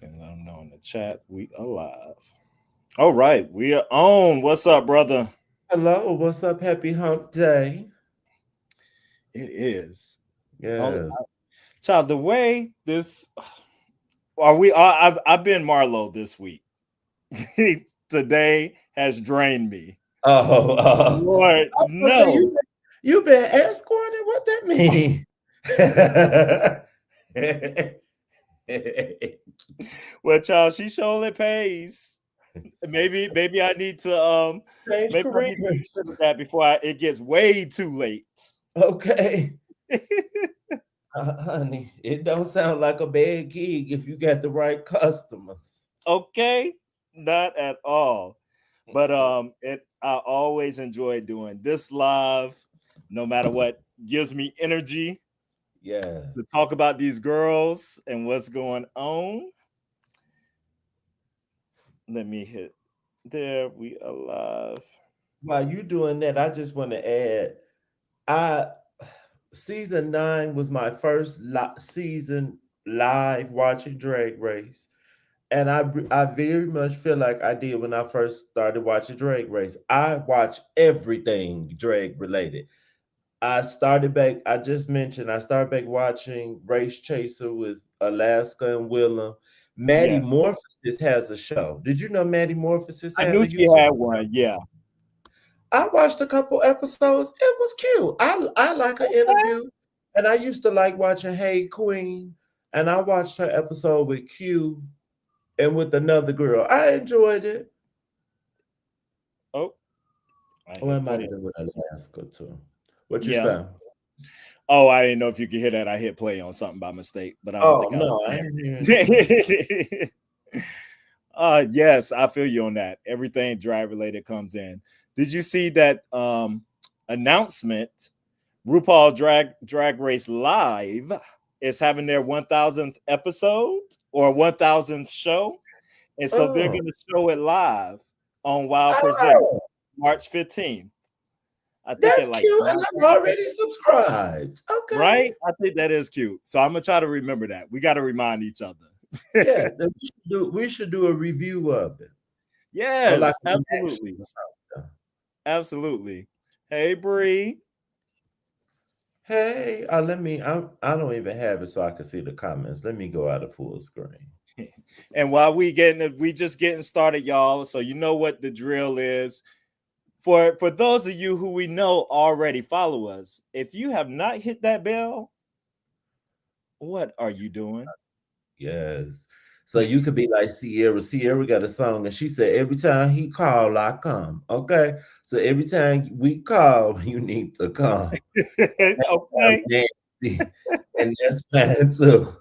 And let them know in the chat we alive. All right, we are on. What's up, brother? Hello, what's up? Happy Hump Day. It is. Oh, Yes. child, the way this are we? I've been Marlo this week. Today has drained me. Oh, Lord, I was gonna say no. you been escorted. What that mean? Well, child, she surely pays. Maybe I need to Change maybe I need to careers. consider that before it gets way too late. Okay, honey, it don't sound like a bad gig if you got the right customers. Okay, not at all. But it I always enjoy doing this live, no matter what, gives me energy to talk Yes. about these girls and what's going on. Let me hit there. We alive. While you doing that, I just want to add, I season 9 was my first season live watching Drag Race, and I very much feel like I did when I first started watching Drag Race. I watch everything drag related. I started back. I just mentioned I started back watching Race Chaser with Alaska and Willem. Maddie Yes. Morphosis has a show. Did you know Maddie Morphosis I has knew a she YouTube? had one. Yeah. I watched a couple episodes. It was cute. I like an Okay. interview, and I used to like watching Hey Queen, and I watched her episode with Q and with another girl. I enjoyed it. Oh, I Oh, it hit might play. have been with Alaska too. What you Yeah. say? Oh, I didn't know if you could hear that. I hit play on something by mistake, but I don't Oh think I was no, I ain't hearing nothing. there. Yes, I feel you on that. Everything drag related comes in. Did you see that announcement? RuPaul Drag Race Live is having their 1000th episode or 1000th show, and so they're Oh, going to show it live on Wow Presents oh, March 15th. I think that's at like cute, and I'm 9:30. already subscribed. Okay, Right? I think that is cute. So I'm gonna try to remember that. We got to remind each other. yeah, then we should do a review of it or like Yes, a reaction absolutely, or something. absolutely. Hey, Bree. Hey, let me. I don't even have it so I can see the comments. Let me go out of full screen. And while we just getting started, y'all. So you know what the drill is. For those of you who we know already follow us, if you have not hit that bell, what are you doing? Yes. So you could be like Sierra. Sierra got a song, and she said, "Every time he call, I come." Okay. So every time we call, you need to come. Okay. Nasty. And that's fine too.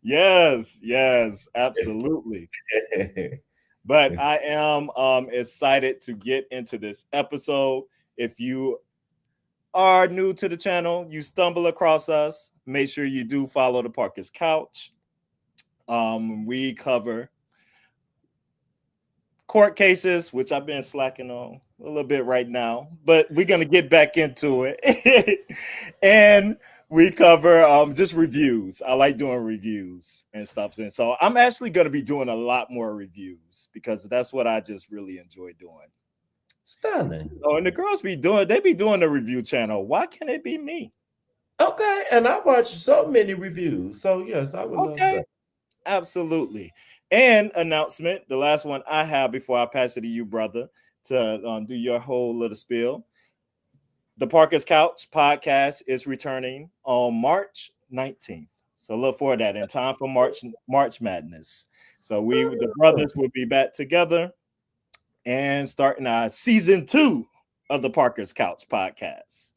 Yes, yes, absolutely. But I am excited to get into this episode. If you are new to the channel, you stumble across us, make sure you do follow the Parker's Couch. We cover court cases, which I've been slacking on a little bit right now, but we're gonna get back into it. And we cover just reviews. I like doing reviews and stuff. And so I'm actually gonna be doing a lot more reviews because that's what I just really enjoy doing. Stunning. Oh, and the girls they be doing the review channel. Why can't it be me? Okay. And I watched so many reviews. So yes, I would love Okay, that. absolutely. And announcement, the last one I have before I pass it to you, brother, to do your whole little spiel. The Parker's Couch podcast is returning on March 19th. So look for that in time for March Madness. So the brothers will be back together and starting our season 2 of the Parker's Couch podcast.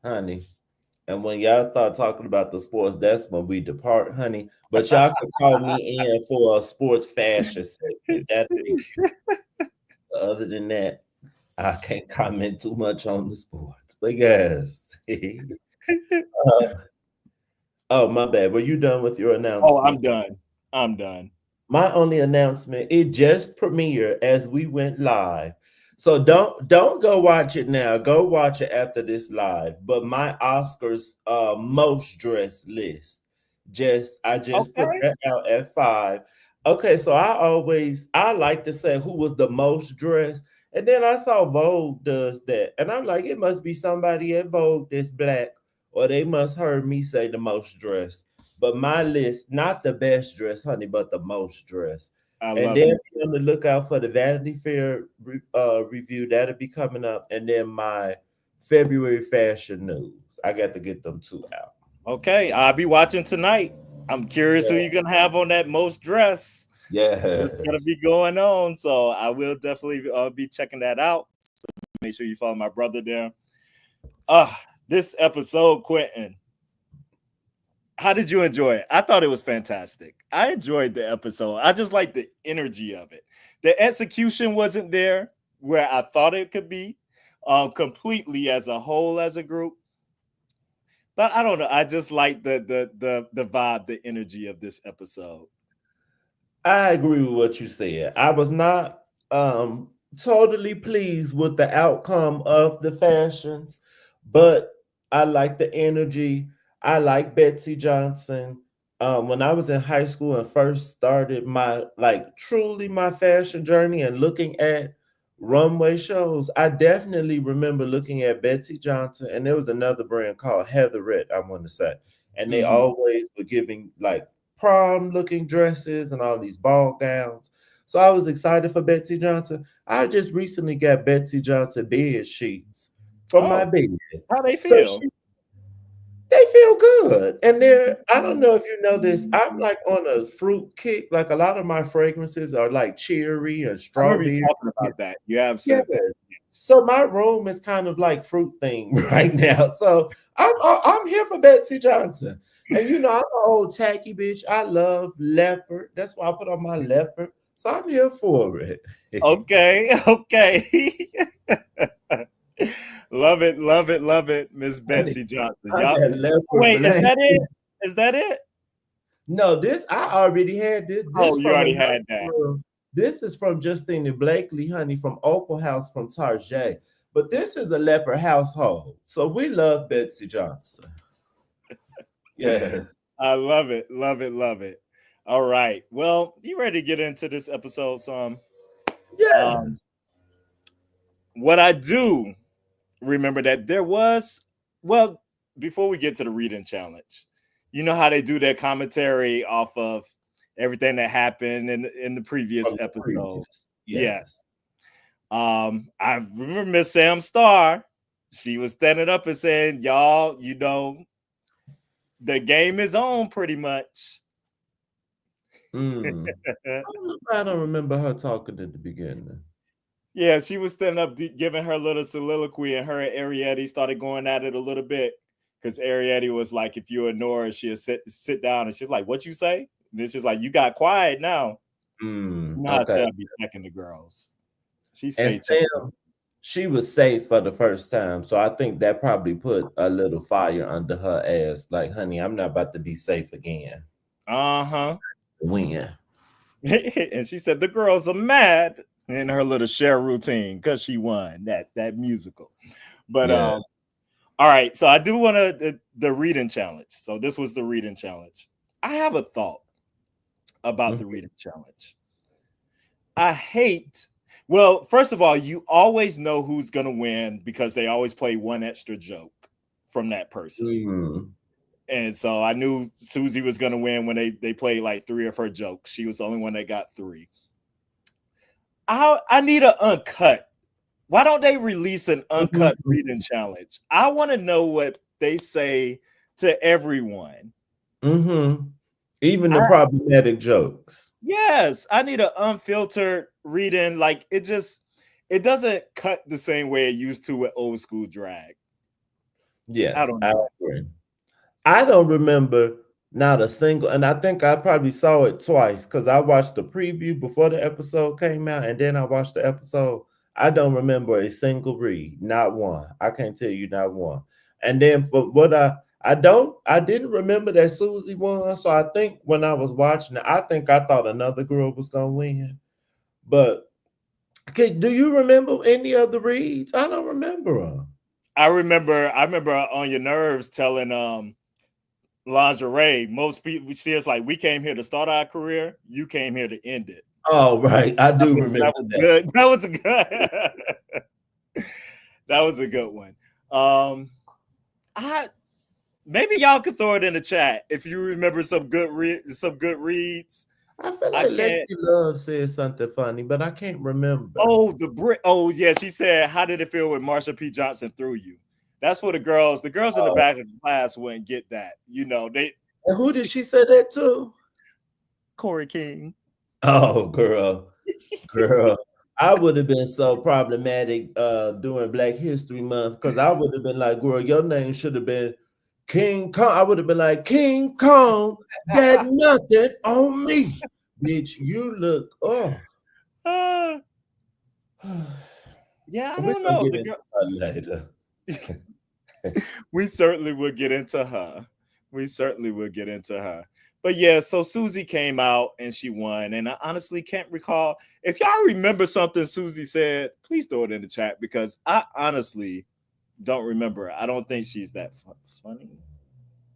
Honey. And when y'all start talking about the sports, that's when we depart, honey. But y'all can call me in for a sports fashion segment. That'll be cute. Other than that, I can't comment too much on the sports. But yes. Uh, oh, my bad. Were you done with your Oh, announcement? I'm done. I'm done. My only announcement, it just premiered as we went live. So don't go watch it now. Go watch it after this live. But my Oscars most dressed list I just put Okay. that out at 5. Okay, so I like to say who was the most dressed. And then I saw Vogue does that. And I'm like, it must be somebody at Vogue that's black, or they must heard me say the most dressed. But my list, not the best dressed, honey, but the most dressed. I And love then it. be on the lookout for the Vanity Fair review. That'll be coming up. And then my February fashion news. I got to get them two out. Okay, I'll be watching tonight. I'm curious who you're gonna have on that most dress. What's gonna be Yes. going on? So I will definitely be checking that out. Make sure you follow my brother there. This episode, Quentin, how did you enjoy it? I thought it was fantastic. I enjoyed the episode. I just like the energy of it. The execution wasn't there where I thought it could be, completely as a whole, as a group. But I don't know. I just like the vibe, the energy of this episode. I agree with what you said. I was not totally pleased with the outcome of the fashions, but I like the energy. I like Betsey Johnson. When I was in high school and first started my like truly my fashion journey and looking at runway shows, I definitely remember looking at Betsey Johnson, and there was another brand called Heatherette, I want to say. And they Mhm. always were giving like prom looking dresses and all these ball gowns. So I was excited for Betsey Johnson. I just recently got Betsey Johnson bed sheets for my Oh, bed. how they So feel? they feel good. And I don't know if you know this, I'm like on a fruit kick. Like a lot of my fragrances are like cherry and I remember you strawberry. talking about that. You have Yes. said that. Yes. So my room is kind of like fruit themed right now. So I'm here for Betsey Johnson. And I'm an old tacky bitch. I love leopard. That's why I put on my leopard. So I'm here for it. Okay, okay. Love it, love it, love it, Miss Honey, Betsey Johnson. I'm Y'all. that leopard Wait, is blanket. that it? Is that it? No, this I already had this. Oh, This you from already another had that. girl. This is from Justine Blakely, honey, from Opal House from Tarjay. But this is a leopard household. So we love Betsey Johnson. Yeah. I love it, love it, love it. All right. Well, you ready to get into this episode, some? Um, Yes. what I do remember that there was, well, before we get to the reading challenge, you know how they do their commentary off of everything that happened in the previous From the episode. previous. Yeah. Yes. I remember Miss Sam Star. She was standing up and saying, "Y'all, the game is on pretty much." Mm. I don't remember her talking at the beginning. Yeah, she was standing up, giving her little soliloquy, and her and Arietti started going at it a little bit because Arietti was like, "If you ignore her, she'll sit down," and she's like, "What you say?" And then she's like, "You got quiet now." You know how Okay. she'll be checking the girls. She And stayed checking. Sam, she was safe for the first time. So I think that probably put a little fire under her ass. Like, honey, I'm not about to be safe again. Uh-huh. Win. And she said the girls are mad in her little share routine because she won that musical. But Yeah. all right, so I do want to the reading challenge. So this was the reading challenge. I have a thought about the Mhm. reading challenge. I hate, well, first of all, you always know who's gonna win because they always play one extra joke from that person. Mhm. And so I knew Susie was gonna win when they played like three of her jokes. She was the only one that got three. I need an uncut. Why don't they release an uncut Mhm. reading challenge? I want to know what they say to everyone. Mhm. Even the I problematic jokes. Yes, I need an unfiltered reading. Like it doesn't cut the same way it used to with old school drag. I Yes, don't I know. agree. I don't remember not a single, and I think I probably saw it twice because I watched the preview before the episode came out, and then I watched the episode. I don't remember a single read, not one. I can't tell you not one. And then for what I didn't remember that Susie won. So I think when I was watching it, I thought another girl was gonna win. But okay, do you remember any of the reads? I don't remember them. I remember on your nerves telling lingerie. Most people see us like we came here to start our career. You came here to end it. Oh, right. I I do mean, remember that was that. good. That was a good. That was a good one. I maybe y'all could throw it in the chat if you remember some good reads. I feel I like can't. Lexi Love said something funny, but I can't remember. Oh, the Brit. Oh, yeah. She said, "How did it feel when Marsha P. Johnson threw you?" That's what the girls in the Oh, back of the class wouldn't get that. You know, they and who did she say that to? Corey King. Oh, girl. I would have been so problematic during Black History Month because I would have been like, girl, your name should have been King Kong. I would have been like, King Kong got nothing on me. Bitch, you look, oh. Uh, yeah, I We're don't gonna know. get The into girl, that later. we certainly will get into her. We certainly will get into her. But yeah, so Susie came out and she won. And I honestly can't recall. If y'all remember something Susie said, please throw it in the chat because I honestly don't remember. I don't think she's that funny.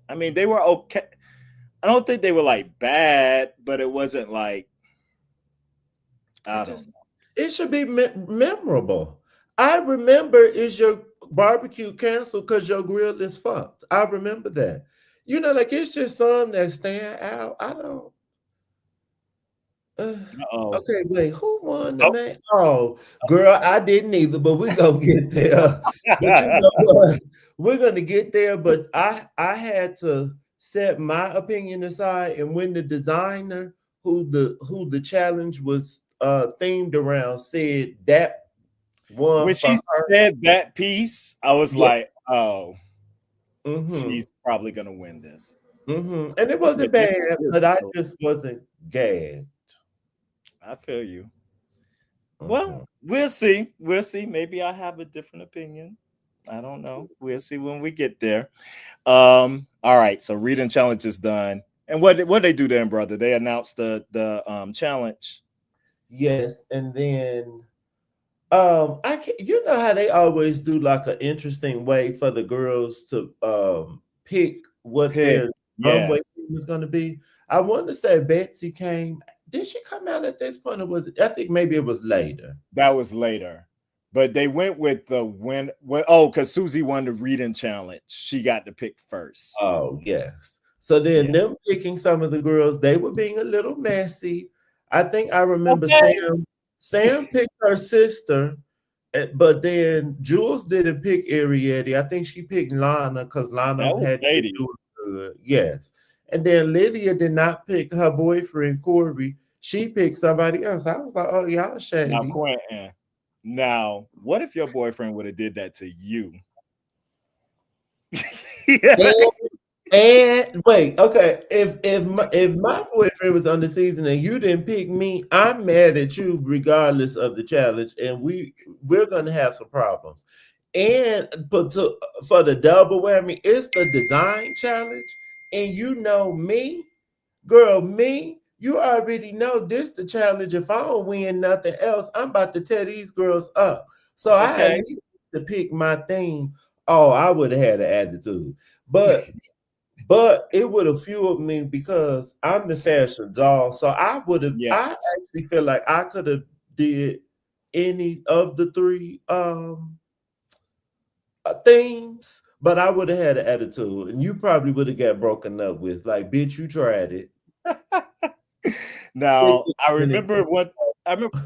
I mean, they were okay. I don't think they were like bad, but it wasn't like, I It don't know. just it should be memorable. I remember is your barbecue canceled because your grill is fucked. I remember that. You know, like it's just something that stand out. I don't. Uh, Oh, okay, wait. Who won the match? Oh, girl, I didn't either, but we gonna get there. But you know what? We're gonna get there. But I had to set my opinion aside, and when the designer who the challenge was themed around said that when one for she her, said that piece, I was yeah, like, oh, mm-hmm, she's probably gonna win this. mm-hmm, and it She said, wasn't "This bad, is good." but I just wasn't gagged. I feel you. Well, Mm-hmm. we'll see. We'll see. Maybe I have a different opinion. I don't know. We'll see when we get there. All right. So reading challenge is done. And what they do then, brother? They announced the challenge. Yes, and then I can you know how they always do like an interesting way for the girls to pick what Pick. their runway Yes, theme is gonna be. I want to say Betsy came. Did she come out at this point, or was it? I think maybe it was later. that was later. But they went with the win. Well, oh, because Susie won the reading challenge. She got to pick first. Oh yes. So then Yeah. them picking some of the girls, they were being a little messy. I think I remember Okay. Sam picked her sister. But then Jules didn't pick Ariete. I think she picked Lana because Lana That was had been shady. doing good. Yes. And then Lydia did not pick her boyfriend, Corey. She picked somebody else. I was like, oh, y'all Now, shady. Quentin. Now, what if your boyfriend would have did that to you? Yeah. And, and wait, okay. If my boyfriend was on the season and you didn't pick me, I'm mad at you regardless of the challenge, and we're gonna have some problems. And for the double whammy, it's the design challenge. And you know me, girl, me, you already know this the challenge. If I don't win nothing else, I'm about to tear these girls up. So I at Okay. least to pick my thing. Oh, I would have had an attitude. But it would have fueled me because I'm the fashion doll. So I Yes. actually feel like I could have did any of the three themes, but I would have had an attitude, and you probably would have got broken up with. Like, bitch, you tried it. Now, I remember what I remember.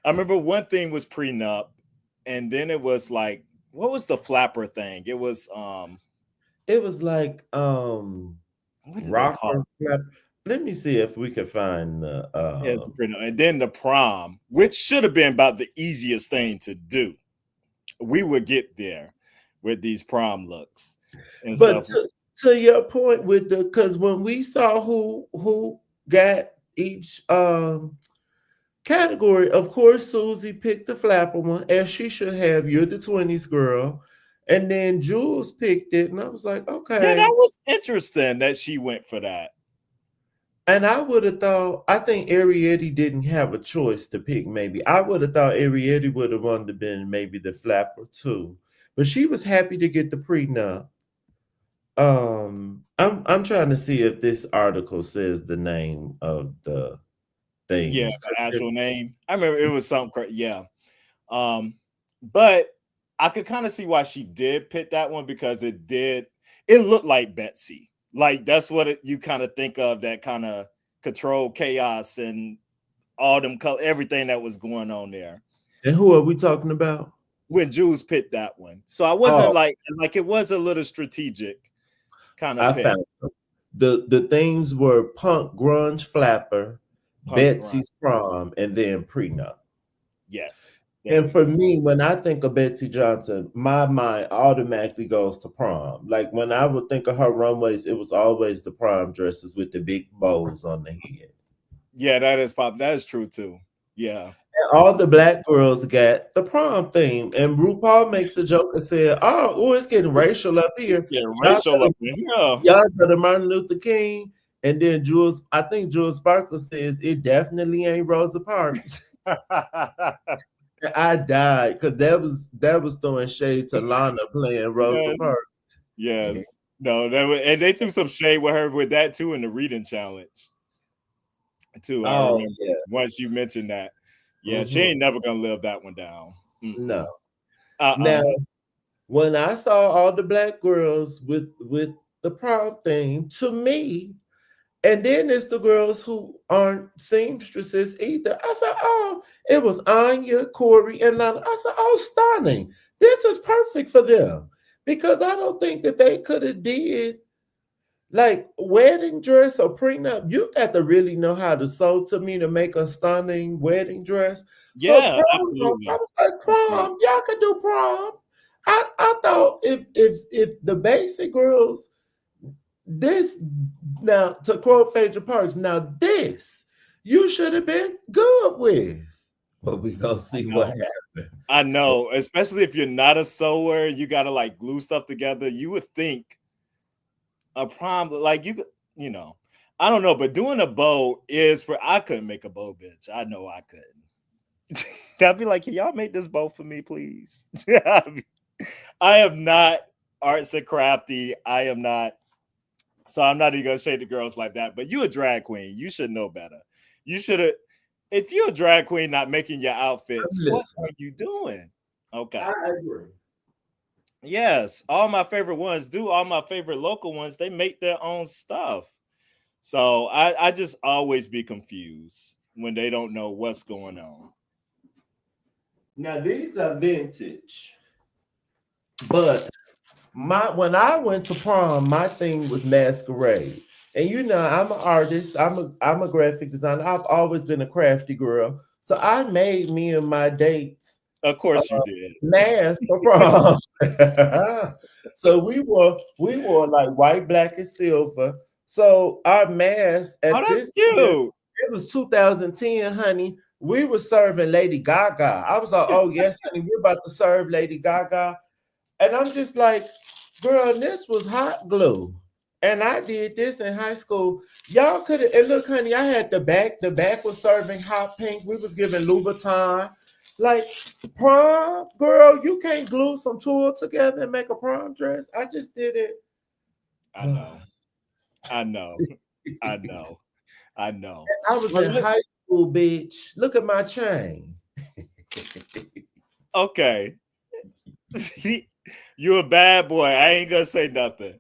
I remember one thing was prenup, and then it was like, what was the flapper thing? It was It was like what did they call rocker flap. Let me see if we can find the it? Yeah, it's a prenup. And then the prom, which should have been about the easiest thing to do. We would get there with these prom looks and but stuff. to your point with the because when we saw who got each category, of course Susie picked the flapper one, as she should have. You're the 20s girl. And then Jules picked it, and I was like, Yeah, that okay. was interesting that she went for that. And I would have thought, I think Ariete didn't have a choice to pick, maybe. I would have thought Ariete would have wanted to been maybe the flapper too. But she was happy to get the prenup. I'm trying to see if this article says the name of the Yeah, things. the actual name. I remember it was something yeah. Um, but I could kind of see why she did pick that one because it looked like Betsey. Like that's what you kind of think of, that kind of control chaos and all them color, everything that was going on there And who are we talking about? when Jules picked that one. So I wasn't Oh, like it was a little strategic kind of I pick. found them. The things were Punk Grunge Flapper, Punk grind. Betsy's Prom, and then Prenup. Yes. There And we for go. me, when I think of Betsey Johnson, my mind automatically goes to prom. Like when I would think of her runways, it was always the prom dresses with the big bows on the head. Yeah, that is pop. That is true too. Yeah. And all the black girls got the prom theme. And RuPaul makes a joke and said, oh, it's getting racial up here. Yeah, Y'all racial got up in here. y'all got a Martin Luther King. And then I think Jules Sparkle says it definitely ain't Rosa Parks. I died because that was throwing shade to Lana playing Rosa Yes. Parks. Yes. No, and they threw some shade with her with that too in the reading challenge too. I Oh remember yeah. once you mentioned that. Yeah, she Hmm. ain't never gonna live that one down. No. Mm-mm. Now, Uh-uh. when I saw all the black girls with the prom thing, to me, and then it's the girls who aren't seamstresses either. I said, oh, it was Anya, Corey, and Lana. I said, oh, stunning. This is perfect for them. Because I don't think that they could have did like wedding dress or prenup. You got to really know how to sew to me to make a stunning wedding dress. So Yeah, prom, I absolutely. was like, Absolutely. prom, y'all can do prom. I thought if the basic girls this now to quote Phaedra Parks, now this you should have been good with. But we gonna I see what know. happens. I know. Especially if you're not a sewer, you gotta like glue stuff together. You would think a prom like you know. I don't know, but doing a bow is for I couldn't make a bow, bitch. I know I couldn't. I'd be like, can y'all make this bow for me, please? I am not arts and crafty. I am not. So I'm not even gonna shade the girls like that. But you a drag queen. You should know better. You should have. If you're a drag queen not making your outfits, what Listen, are you doing? Okay. I agree. Yes, all my favorite ones do. All my favorite local ones, they make their own stuff. So I just always be confused when they don't know what's going on. Now these are vintage, but my when I went to prom, my thing was masquerade. And you know, I'm an artist. I'm a graphic designer. I've always been a crafty girl. So I made me and my dates Of a course you did. mask for prom. So we wore like white, black, and silver. So our mask Oh, at that's this year, cute. it was 2010, honey. We were serving Lady Gaga. I was like, oh yes, honey, we're about to serve Lady Gaga. And I'm just like, girl, this was hot glue. And I did this in high school. Y'all could have, and look, honey, I had the back. The back was serving hot pink. We was giving Louboutin. Like, prom, girl, you can't glue some tulle together and make a prom dress. I just did it. I know. I know. I know. I know. I was Well, in high school, bitch. Look at my chain. okay. You a bad boy. I ain't gonna say nothing.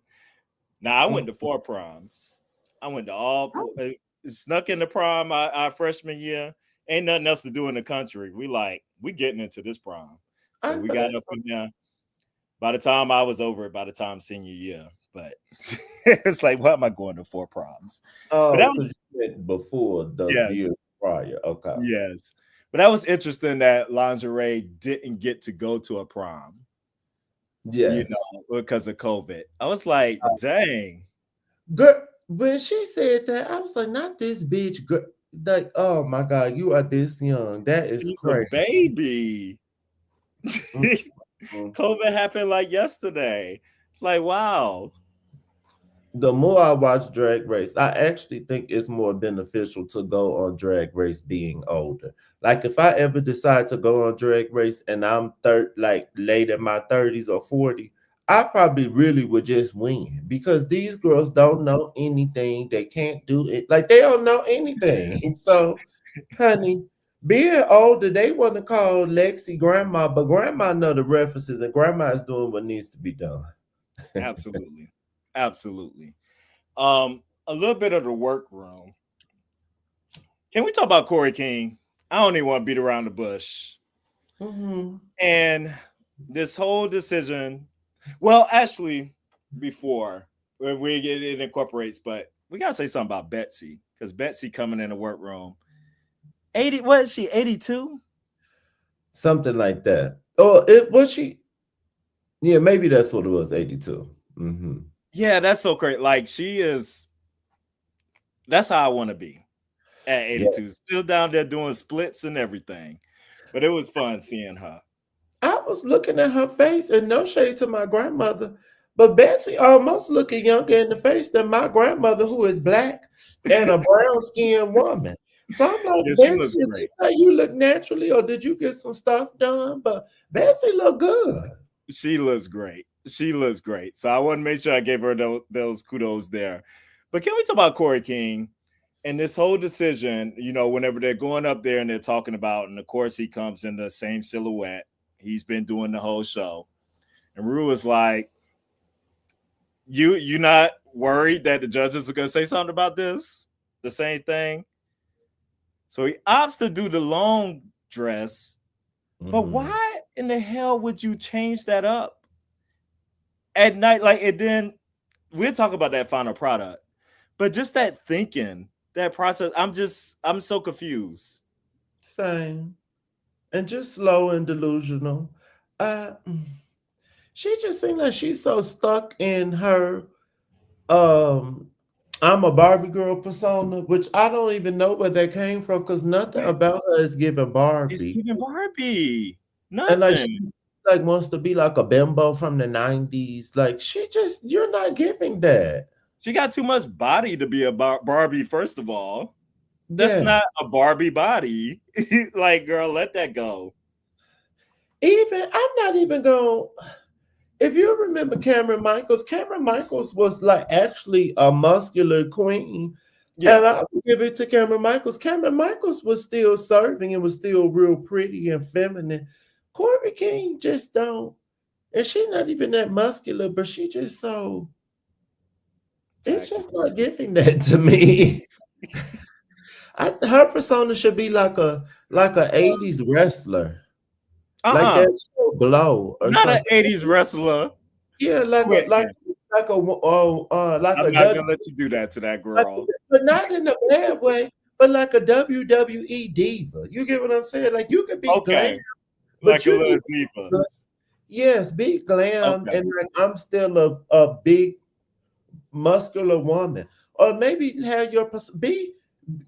Now I went to 4 proms. I went to snuck in the prom our freshman year. Ain't nothing else to do in the country. We getting into this prom. So I we know got that's up in there. By the time I was over it, by the time senior year. But it's like, why am I going to 4 proms? But oh, that because was you went before the yes, year prior. Okay. yes. But that was interesting that lingerie didn't get to go to a prom, Yes. because of COVID. I was like, dang. Girl, when she said that, I was like, not this bitch. Girl. Like, oh my God, you are this young. That is She's a crazy. baby. Mhm. COVID happened like yesterday. Like, wow. The more I watch Drag Race, I actually think it's more beneficial to go on Drag Race being older. Like, if I ever decide to go on Drag Race and I'm like late in my 30s or 40, I probably really would just win because these girls don't know anything. They can't do it. Like they don't know anything. So, honey, being older, they want to call Lexi grandma, but grandma know the references and grandma is doing what needs to be done. Absolutely. Absolutely. A little bit of the workroom. Can we talk about Corey King? I don't even want to beat around the bush. Mm-hmm. And this whole decision, well, actually, before when we get it incorporates, but we gotta say something about Betsey because Betsey coming in the workroom. 80, what is she? 82? Something like that. Oh, it was she. Yeah, maybe that's what it was. 82. Mm-hmm. Yeah, that's so great. Like she is, that's how I want to be at Yeah. 82. Still down there doing splits and everything. But it was fun seeing her. I was looking at her face, and no shade to my grandmother, but Betsy almost looking younger in the face than my grandmother, who is black and a brown skinned woman. So I'm like, Yeah, she Betsy, looks is this great. how you look naturally, or did you get some stuff done? But Betsy look good. She looks great. She looks great. So I want to make sure I gave her those kudos there. But can we talk about Corey King and this whole decision? You know, whenever they're going up there and they're talking about, and of course he comes in the same silhouette. He's been doing the whole show, and Rue is like, "You not worried that the judges are going to say something about this? The same thing." So he opts to do the long dress. But Mhm. why in the hell would you change that up at night? Like, and then we'll talk about that final product. But just that thinking, that process, I'm so confused. Same. And just slow and delusional. Uh, mm, she just seemed like she's so stuck in her um I'm a Barbie girl persona, which I don't even know where that came from because nothing Where about her is giving is Barbie. even Barbie? And like Nothing. she like wants to be like a bimbo from the 90s. Like she just you're not giving that. She got too much body to be a Barbie, first of all. That's Yeah. not a Barbie body. Like, girl, let that go. Even I'm not even going if you remember Cameron Michaels was like actually a muscular queen. Yeah. And I would give it to Cameron Michaels. Cameron Michaels was still serving and was still real pretty and feminine. Corey King just don't. And she's not even that muscular, but she just so it's Tacky. just not giving that to me. Her persona should be like a 80s wrestler. Like Uh-uh. that show Glow or Not an something. 80s wrestler. Yeah, Quit, man. like I'm a not W gonna let you do that to that like, girl. but not in a bad way, but like a WWE diva. You get what I'm saying? Like you could be glam, Okay. but Like a you need little to diva. be yes, be glam Okay. and like I'm still a big muscular woman. Or maybe have your be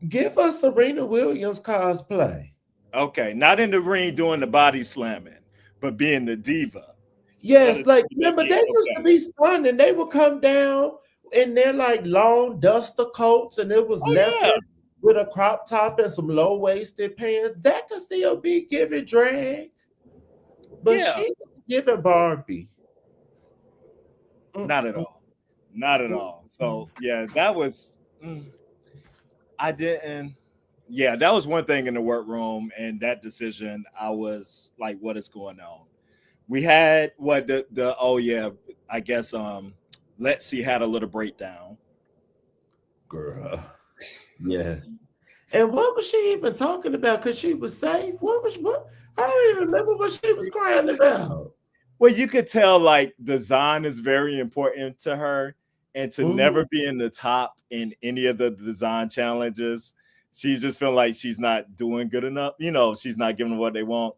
give us Serena Williams cosplay. Okay. Not in the ring doing the body slamming, but being the diva. Let Yes, us like do that remember they again. used to Okay. be fun and they would come down in their like long duster coats and it was Oh yeah. leopard with a crop top and some low waisted pants. That could still be giving drag, but Yeah. she was giving Barbie. Mm, Not at mm, all. Not at mm, all. mm. So yeah, that was I didn't yeah, that was one thing in the workroom and that decision. I was like, what is going on? We had what the oh yeah, I guess Let's see had a little breakdown. Girl, yes. And what was she even talking about? Because she was safe. What? I don't even remember what she was crying about. Well, you could tell like design is very important to her, and to Mhm. never be in the top in any of the design challenges, she's just feeling like she's not doing good enough. You know, she's not giving them what they want.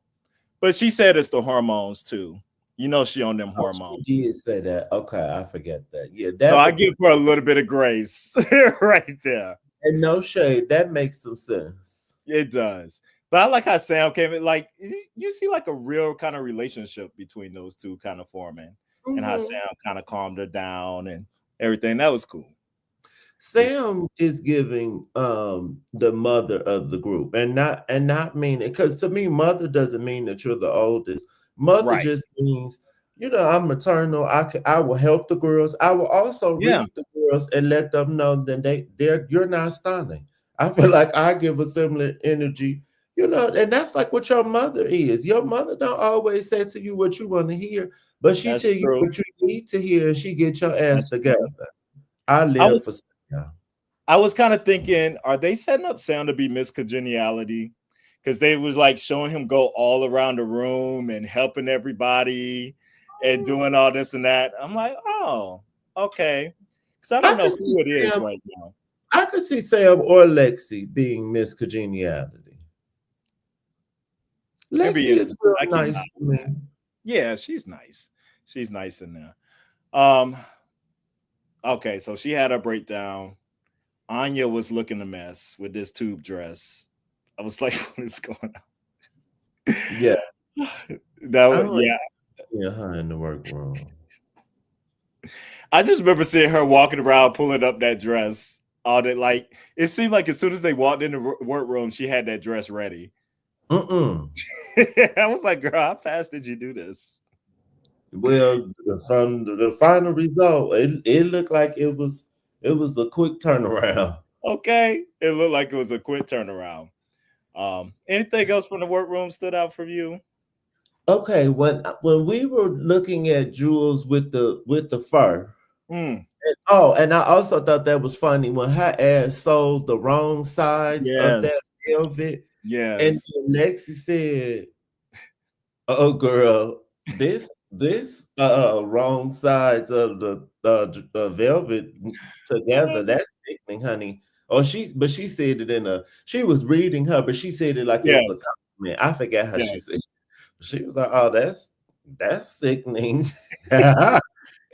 But she said it's the hormones too. You know, she on them Oh, she hormones. did say that. Okay, I forget that. Yeah, So that I would give her a little bit of grace right there. and no shade. That makes some sense. It does. But I like how Sam came in. Like you see, like a real kind of relationship between those two kind of forming, and how Mhm. Sam kind of calmed her down and everything. That was cool. It was cool. Sam is giving the mother of the group and not meaning because to me mother doesn't mean that you're the oldest. Mother Right. just means I'm maternal. I will help the girls. I will also Yeah, read the girls and let them know that you're not stunning. I feel like I give a similar energy, and that's like what your mother is. Your mother don't always say to you what you want to hear, but she that's tell you true. what you need to hear, and she get your ass That's together. true. I I live was for yeah. I was kind of thinking, are they setting up Sam to be Miss Congeniality? Because they was like showing him go all around the room and helping everybody and doing all this and that. I'm like, oh, okay. Because I I don't know could see who it is Sam. right now. I could see Sam or Lexi being Miss Congeniality. It'd be Lexi is interesting. real I keep an nice eye to on that. me. Yeah, she's nice. She's nice in there. Um, okay, so she had a breakdown. Anya was looking a mess with this tube dress. I was like, what is going Yeah, on? That I was, don't yeah. yeah, her in the workroom. I just remember seeing her walking around pulling up that dress. All that, like, it seemed like as soon as they walked in the workroom, she had that dress ready. Mm-mm. I was like, girl, how fast did you do this? Well, from the final result, it looked like it was a quick turnaround. Okay. It looked like it was a quick turnaround. Anything else from the workroom stood out for you? Okay, when we were looking at Jules with the fur. Mm, Oh, and I also thought that was funny when her ass sold the wrong sides of that yes. velvet, and Yes. then Lexi said, "Oh, girl, this wrong sides of the velvet together. That's sickening, honey." Oh, she said it she was reading her, but she said it like it was a Yes. compliment. I forget how she Yes. said. She was like, "Oh, that's sickening."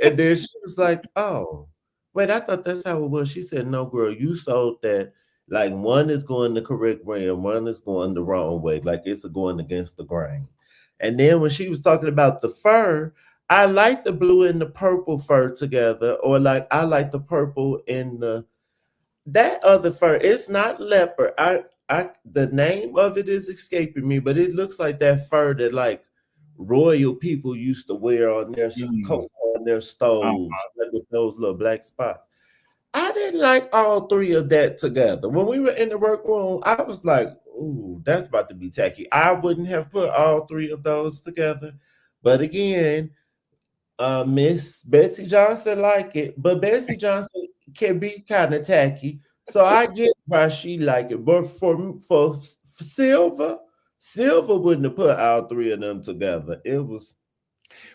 And then she was like, "Oh, wait, I thought that's how it was." She said, "No, girl, you sold that like one is going the correct way and one is going the wrong way, like it's going against the grain." And then when she was talking about the fur, I like the blue and the purple fur together, or like I like the purple and that other fur. It's not leopard. The name of it is escaping me, but it looks like that fur that like royal people used to wear on their Mm, coat on their stoves, uh-huh. like with those little black spots. I didn't like all three of that together. When we were in the workroom, I was like, "Ooh, that's about to be tacky." I wouldn't have put all three of those together, but again, Miss Betsy Johnson like it, but Betsy Johnson can be kind of tacky. So I get why she like it. But for Silver wouldn't have put all three of them together. It was,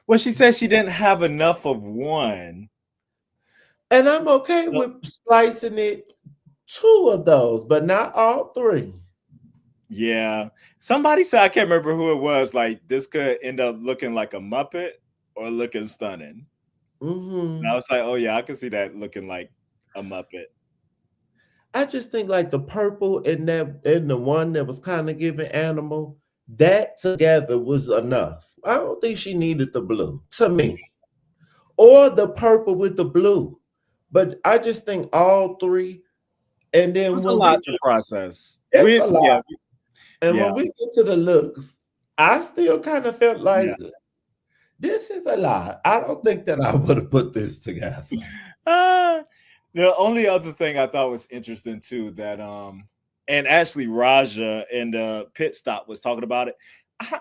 Well, she said she didn't have enough of one. and I'm okay So, with splicing it two of those, but not all three. yeah. Somebody said, I can't remember who it was, like this could end up looking like a Muppet or looking stunning. And I Hmm. was like, oh yeah, I can see that looking like a Muppet. I just think like the purple and the one that was kind of giving animal, that together was enough. I don't think she needed the blue to me. Or the purple with the blue. But I just think all three. And It then was a when lot to process. it's a lot. Yeah, And yeah, when we get to the looks, I still kind of felt yeah. like this is a lot. I don't think that I would have put this together. Uh, the only other thing I thought was interesting too that and actually Raja in the pit stop was talking about it. I,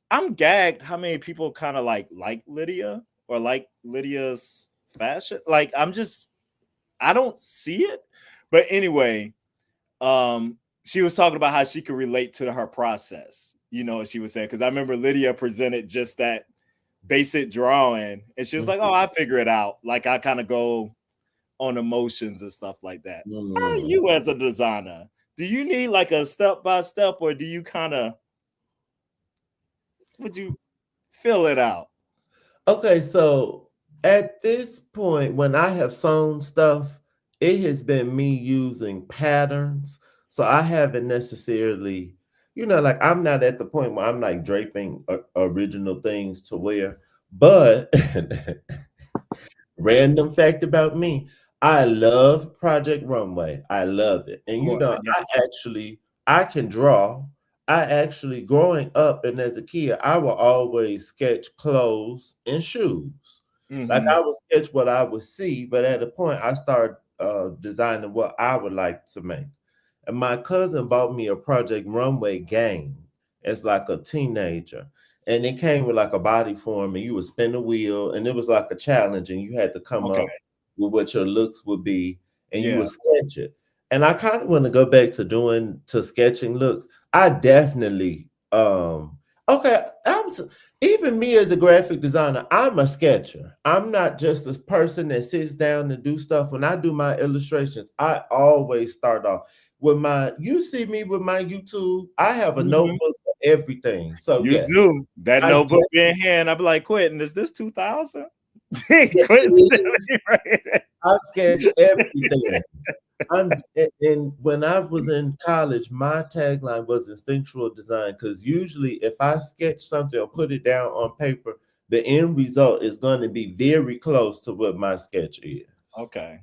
I'm gagged how many people kind of like Lydia or like Lydia's fashion. Like I don't see it. But anyway, she was talking about how she could relate to her process. You know what she was saying? Because I remember Lydia presented just that basic drawing, and she was like, "Oh, I figure it out." Like I kind of go on emotions and stuff like that. How are Mm. you as a designer? Do you need like a step by step, or do you kind of would you fill it out? Okay, so at this point, when I have sewn stuff, it has been me using patterns. So I haven't necessarily, like I'm not at the point where I'm like draping original things to wear. But random fact about me, I love Project Runway. I love it. And Well, yes. I can draw. I actually, growing up and as a kid, I would always sketch clothes and shoes. Like Mm-hmm. I would sketch what I would see, but at a point I started designing what I would like to make. And my cousin bought me a Project Runway game as like a teenager. And it came with like a body form, and you would spin the wheel, and it was like a challenge, and you had to come Okay. up with what your looks would be, and you Yeah. would sketch it. And I kind of want to go back to sketching looks. I definitely okay, even me as a graphic designer, I'm a sketcher. I'm not just this person that sits down and do stuff. When I do my illustrations, I always start off with my, you see me with my YouTube, I have a Mm-hmm. notebook for everything. So You yes, do that I notebook de- in hand. I'd be like, Quentin, is this 2000? yeah, Quentin it is. Stanley, right? I sketch everything. And when I was in college, my tagline was instinctual design, because usually if I sketch something or put it down on paper, the end result is going to be very close to what my sketch is. Okay.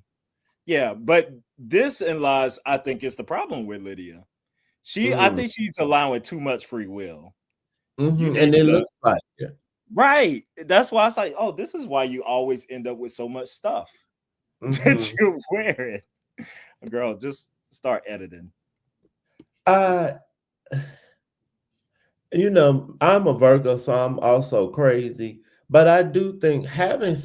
Yeah, but this in lies, I think, is the problem with Lydia. I Mm-hmm. think she's allowing too much free will. You Mm-hmm. need And it to, looks like it. right. That's why I was like, oh, this is why you always end up with so much stuff that Mm-hmm. you're wearing. Girl, just start editing. I, I'm a Virgo, so I'm also crazy. But I do think having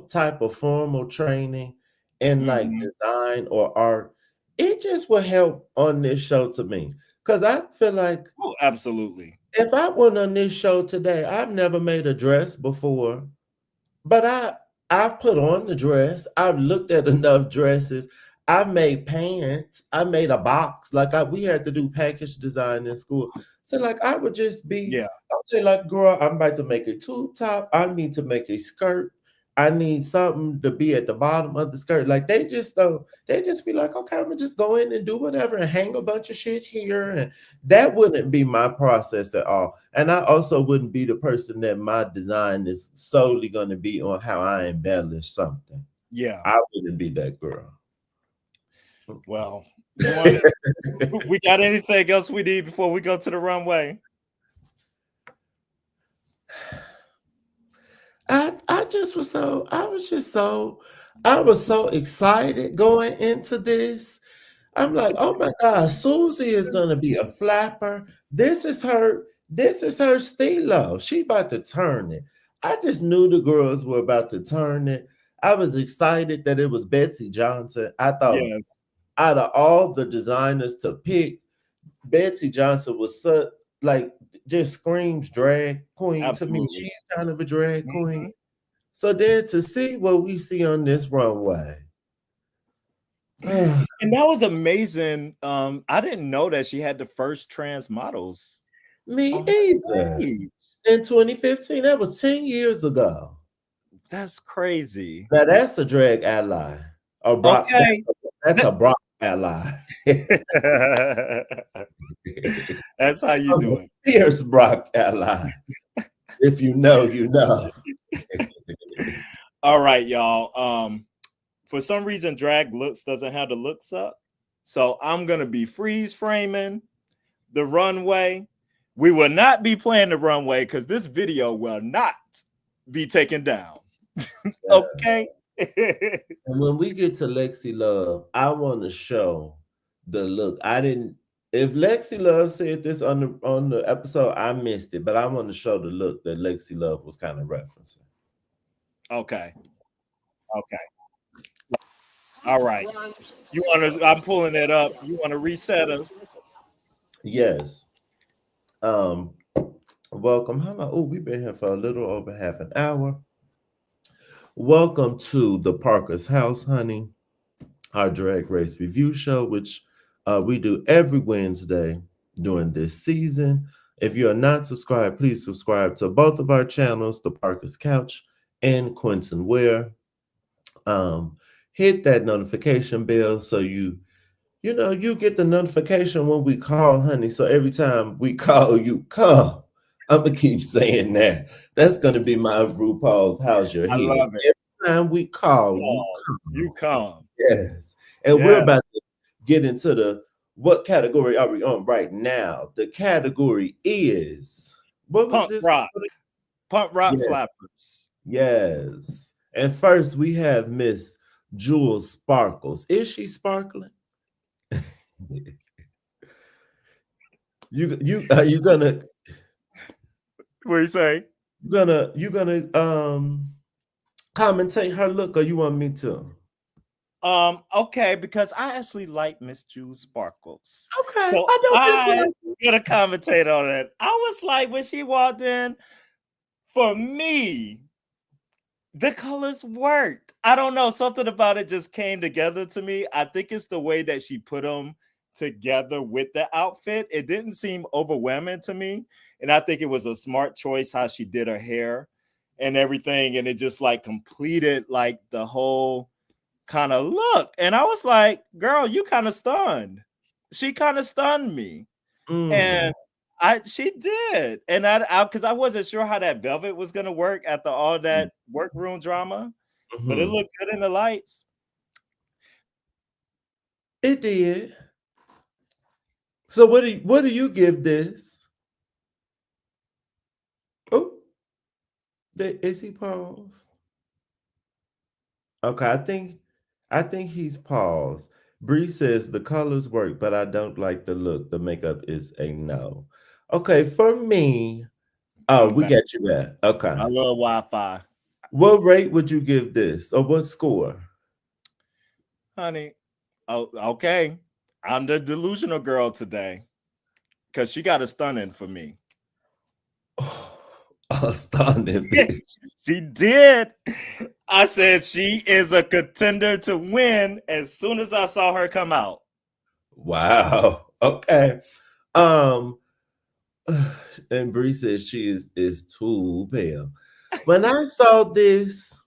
type of formal training in like Mm-hmm. design or art, it just will help on this show to me. Because I feel like Oh, absolutely. if I went on this show today, I've never made a dress before, but I've put on the dress. I've looked at enough dresses. I've made pants. I made a box. Like we had to do package design in school. So like I would just be, Yeah. okay, like girl, I'm about to make a tube top. I need to make a skirt. I need something to be at the bottom of the skirt. Like they just don't, they just be like, okay, I'm gonna just go in and do whatever and hang a bunch of shit here. And that wouldn't be my process at all. And I also wouldn't be the person that my design is solely going to be on how I embellish something. Yeah. I wouldn't be that girl. Well, you want it? We got anything else we need before we go to the runway? I was so excited going into this. I'm like, oh my God, Susie is gonna be a flapper. This is her stilo. She about to turn it. I just knew the girls were about to turn it. I was excited that it was Betsey Johnson. I thought Yes. out of all the designers to pick, Betsey Johnson was such, like, just screams drag queen to me. Absolutely. She's kind of a drag queen. Mhm. So then to see what we see on this runway. And that was amazing. I didn't know that she had the first trans models Me on her either. page. In 2015, that was 10 years ago. That's crazy. Now that's a drag ally. A Brock, Okay. that's a Brock ally. That's how you I'm a do it. fierce Brock ally. If you know, you know. All right, y'all. For some reason, Drag Looks doesn't have the looks up. So I'm gonna be freeze framing the runway. We will not be playing the runway because this video will not be taken down. Okay. And when we get to Lexi Love, I want to show the look. I didn't. If Lexi Love said this on the episode, I missed it. But I want to show the look that Lexi Love was kind of referencing. Okay. Okay. All right. You want to? I'm pulling it up. You want to reset us? Yes. Welcome. Hello. Oh, we've been here for a little over half an hour. Welcome to the Parker's House, honey. Our drag race review show, which we do every Wednesday during this season. If you are not subscribed, please subscribe to both of our channels, The Parker's Couch and Quentin Ware. Hit that notification bell so you get the notification when we call, honey. So every time we call, you come. I'm gonna keep saying that. That's gonna be my RuPaul's House Your I Head. love it. Every time we call, you Oh, come. you come. Yes. And we're Yeah. about to get into the What category are we on right now? The category is, what was Punk this? rock. Punk rock Yeah, flappers. yes. And first we have Miss Jewel Sparkles. Is she sparkling? You are you What do you say? gonna commentate her look, or you want me to? Okay, because I actually like Miss Jewel Sparkles. Okay, So I don't I dislike it. gonna commentate on it. I was like, when she walked in, for me, the colors worked. I don't know, something about it just came together to me. I think it's the way that she put them together with the outfit. It didn't seem overwhelming to me. And I think it was a smart choice how she did her hair and everything. And it just like completed like the whole kind of look. And I was like, girl, you kind of stunned. She kind of stunned me. Mm, And she did. And I because I wasn't sure how that velvet was gonna work after all that workroom drama, but it mhm. looked good in the lights. It did. So what do you give this? Oh, is he paused? Okay, I think he's paused. Bree says the colors work, but I don't like the look. The makeup is a no. Okay, for me, oh, I'm we back. got you there. Okay. I love Wi-Fi. What rate would you give this? Or what score? Honey. Oh, okay. I'm the delusional girl today. Cause she got a stunning for me. Oh, astounding, bitch. She did. I said she is a contender to win as soon as I saw her come out. Wow. Okay. Um, and Bree says she is too pale. When I saw this,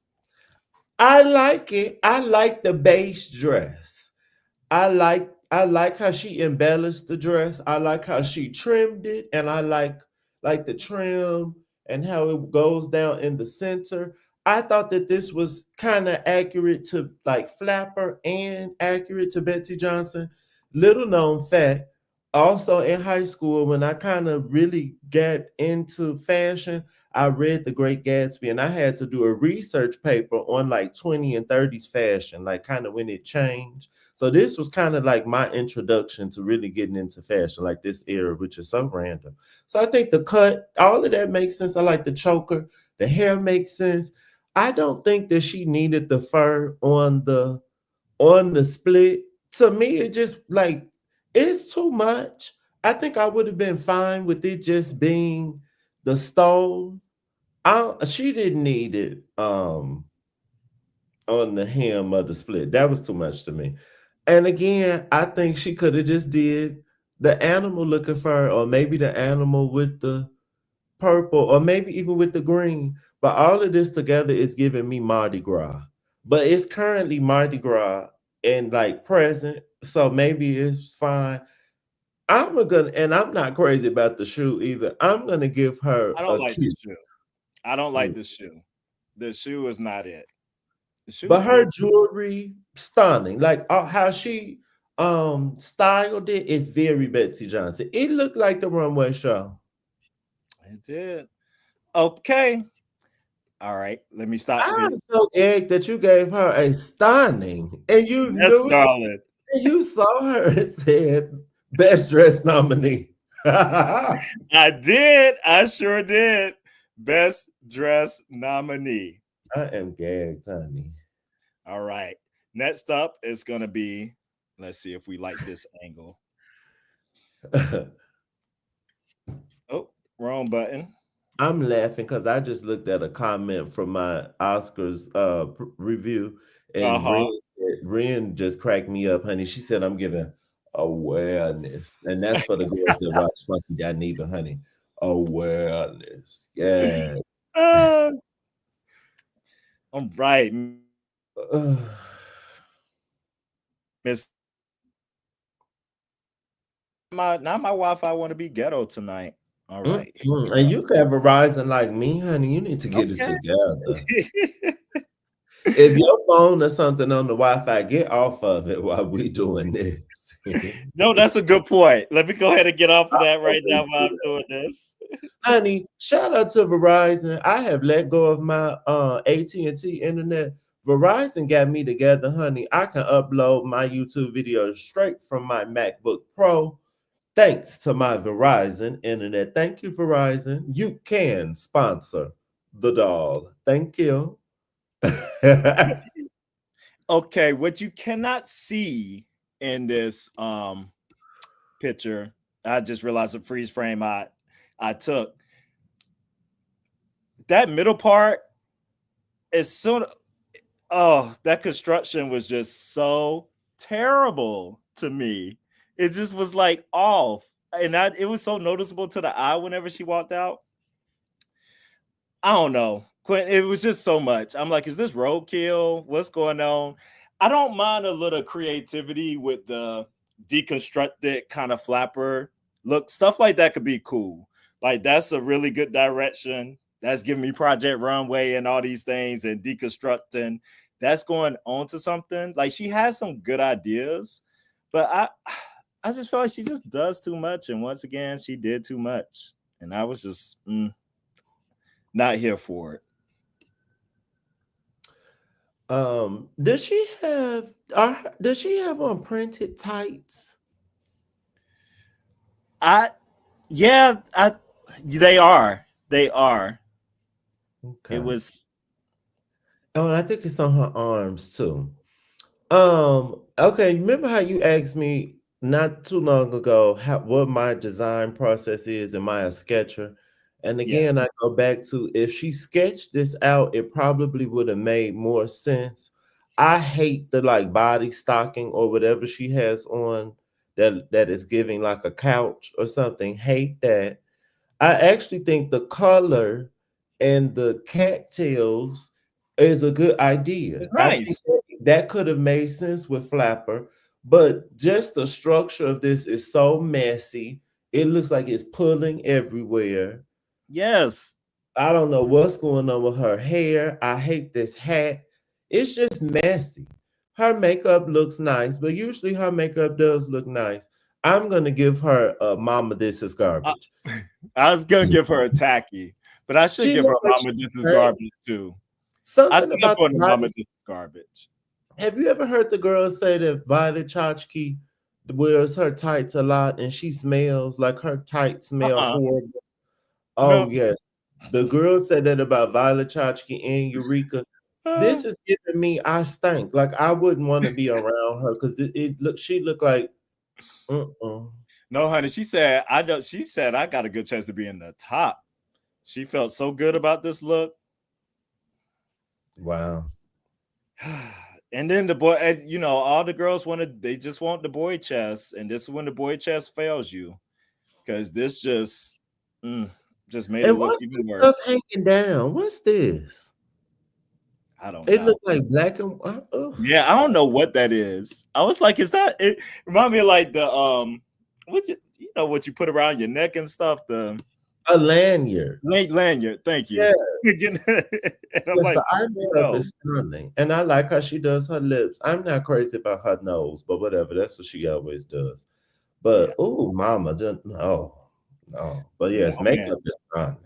I like it. I like the base dress. I like how she embellished the dress. I like how she trimmed it, and I like the trim and how it goes down in the center. I thought that this was kind of accurate to like Flapper and accurate to Betsey Johnson. Little known fact, also in high school when I kind of really got into fashion, I read The Great Gatsby and I had to do a research paper on like 20 and 30s fashion, like kind of when it changed. So this was kind of like my introduction to really getting into fashion, like this era, which is so random. So I think the cut, all of that makes sense. I like the choker, the hair makes sense. I don't think that she needed the fur on the split. To me, it just like it's too much. I think I would have been fine with it just being the stole. She didn't need it on the hem of the split. That was too much to me. And again, I think she could have just did the animal looking fur, or maybe the animal with the purple, or maybe even with the green. But all of this together is giving me Mardi Gras. But it's currently Mardi Gras and like present, so maybe it's fine. And I'm not crazy about the shoe either. I'm gonna give her I don't a like the kiss. shoe. I don't like the shoe. The shoe is not it. The shoe But is her beautiful. jewelry stunning. Like how she styled it is very Betsey Johnson. It looked like the runway show. It did. Okay. All right. Let me stop the video. I'm so egged that you gave her a stunning, and you Yes, knew it, darling. and you saw her and said best dress nominee. I I did. I sure did. Best dress nominee. am gagged, honey. All right. Next up is going to be, let's see if we like this angle. Oh, wrong button. I'm laughing because I just looked at a comment from my Oscars review, Uh and huh. Ren just cracked me up, honey. She said I'm giving awareness, and that's for the girls that watch Funky Dineva, honey. Awareness, yeah. Uh, all right. Miss, my now my Wi-Fi want to be ghetto tonight. All right. Here we And you can have a rising like me, honey. You need to get it go. together. Okay. If your phone or something on the Wi-Fi, get off of it while we doing this. No, that's a good point. Let me go ahead and get off of that right now while I'm doing this. Honey, shout out to Verizon. I have let go of my AT&T internet. Verizon got me together, honey. I can upload my YouTube videos straight from my MacBook Pro. Thanks to my Verizon internet. Thank you, Verizon. You can sponsor the doll. Thank you. Okay, what you cannot see in this picture, I just realized the freeze frame I took. That middle part is so that construction was just so terrible to me. It just was like off. And it was so noticeable to the eye whenever she walked out. I don't know. Quinn, it was just so much. I'm like, is this roadkill? What's going on? I don't mind a little creativity with the deconstructed kind of flapper look. Stuff like that could be cool. Like, that's a really good direction. That's giving me Project Runway and all these things and deconstructing. That's going on to something. Like, she has some good ideas, but I just feel like she just does too much. And once again, she did too much. And I was just not here for it. Does she have on printed tights? They are. Okay. It was. Oh, and I think it's on her arms too. Okay, remember how you asked me not too long ago what my design process is? Am I a sketcher? And again, Yes. I go back to, if she sketched this out, it probably would have made more sense. I hate the like body stocking or whatever she has on that is giving like a couch or something. Hate that. I actually think the color and the cattails is a good idea. It's I think nice. that could have made sense with Flapper, but just the structure of this is so messy. It looks like it's pulling everywhere. Yes. I don't know what's going on with her hair. I hate this hat. It's just messy. Her makeup looks nice, but usually her makeup does look nice. I'm gonna give her a mama, this is garbage. I was gonna give her a tacky, but I should She give her looked like mama this is she garbage too. I something think I'm about going the to mama body. this is garbage. Have you ever heard the girl say that Violet Chachki wears her tights a lot and she smells like her tights smell horrible? Oh No. yes. The girl said that about Violet Chachki and Eureka. This is giving me I stink. Like I wouldn't want to be around her because she looked like No, honey. She said I don't. She said I got a good chance to be in the top. She felt so good about this look. Wow. And then the boy, all the girls they just want the boy chest, and this is when the boy chest fails you, because this just made it And look what's even the stuff worse. hanging down? What's this? I don't It know. looked like black and white. Yeah, I don't know what that is. I was like, is that it? Remind me of like the what you put around your neck and stuff, the A lanyard. lanyard. Thank you. Yeah. And I'm Yes, like, the eye makeup no. is stunning, and I like how she does her lips. I'm not crazy about her nose, but whatever. That's what she always does. Yeah. But oh, mama, no. But yes, Oh man. makeup is stunning.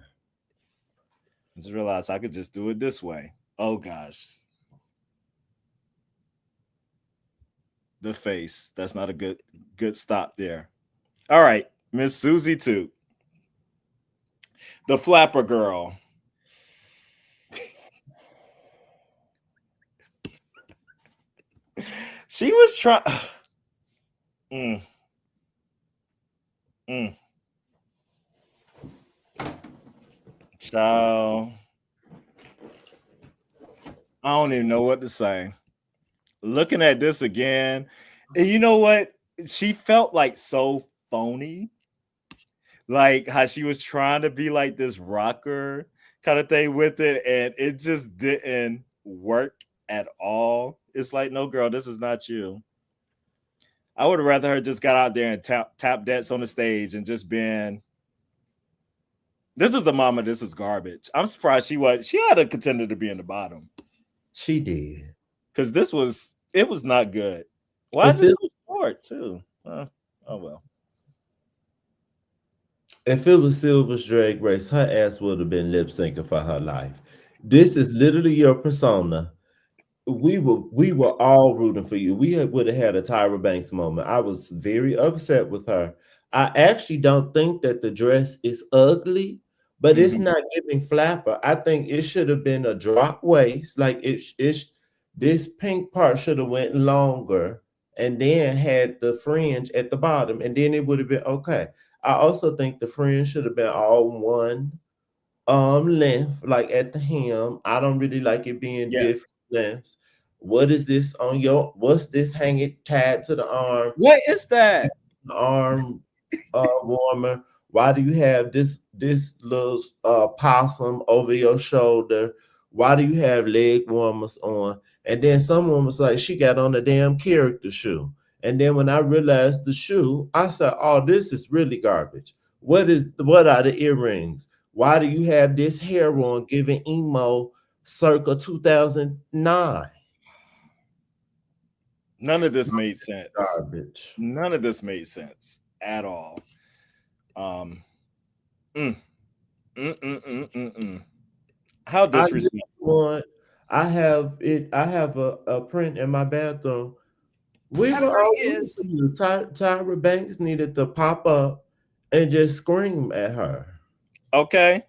I just realized I could just do it this way. Oh gosh. The face. That's not a good stop there. All right, Miss Susie too. The flapper girl. She was trying. Child. I don't even know what to say. Looking at this again, and you know what? She felt like so phony. Like how she was trying to be like this rocker kind of thing with it, and it just didn't work at all. It's like, no, girl, this is not you. I would have rather her just got out there and tap dance on the stage and just been. This is the mama. This is garbage. I'm surprised she had a contender to be in the bottom. She did. Because it was not good. Why If is it it so short too? Oh well. If it was Silver's Drag Race, her ass would have been lip syncing for her life. This is literally your persona. We were all rooting for you. Would have had a Tyra Banks moment. I was very upset with her. I actually don't think that the dress is ugly, but it's Mhm. not giving flapper. I think it should have been a drop waist. Like this pink part should have went longer and then had the fringe at the bottom, and then it would have been okay. I also think the fringe should have been all one length, like at the hem. I don't really like it being Yes. different lengths. What is this on your what's this hanging tied to the arm? What is that? Arm warmer. Why do you have this little possum over your shoulder? Why do you have leg warmers on? And then someone was like, she got on a damn character shoe. And then when I realized the shoe, I said, oh, this is really garbage. What are the earrings? Why do you have this hair on giving emo circa 2009? None of this made sense. Garbage. None of this made sense at all. Um. Mm, mm. How I just disrespectful. want. I have it. I have a print in my bathroom. We How were all rooting is for you. Tyra Banks needed to pop up and just scream at her. okay?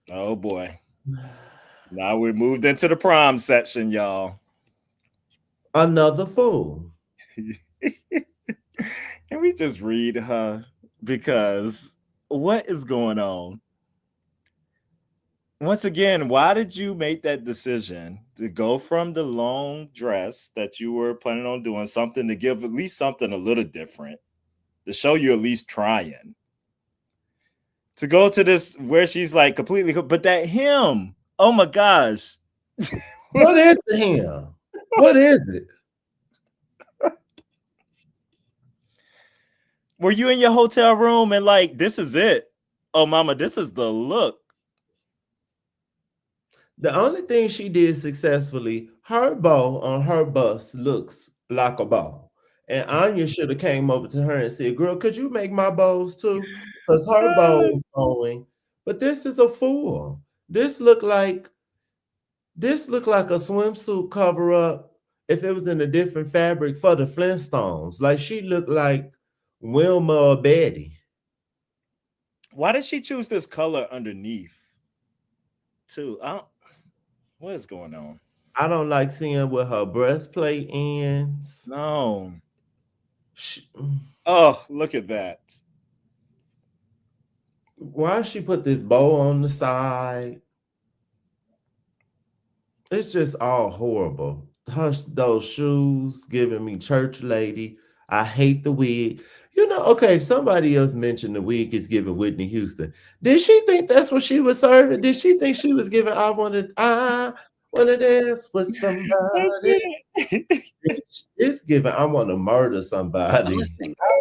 Oh boy. Now we moved into the prom section, y'all. Another fool. Can we just read her? Because what is going on? Once again, why did you make that decision to go from the long dress that you were planning on doing something to give at least something a little different to show you at least trying to go to this where she's like completely, but that him, oh my gosh. What is the him? What is it? Were you in your hotel room and like, this is it? Oh, mama, this is the look. The only thing she did successfully, her bow on her bust looks like a bow. And Anya should have came over to her and said, "Girl, could you make my bows too?" Because her bow is going. But this is a fool. This looked like a swimsuit cover up if it was in a different fabric for the Flintstones. Like she looked like Wilma or Betty. Why did she choose this color underneath? Too. I don't, what is going on? I don't like seeing where her breastplate ends. No. She, Oh, look at that. why she put this bow on the side? It's just all horrible. Those shoes giving me church lady. I hate the wig. Okay, somebody else mentioned the wig is giving Whitney Houston. Did she think that's what she was serving? Did she think she was giving I wanna dance with That's somebody? it. It's giving I want to murder somebody. I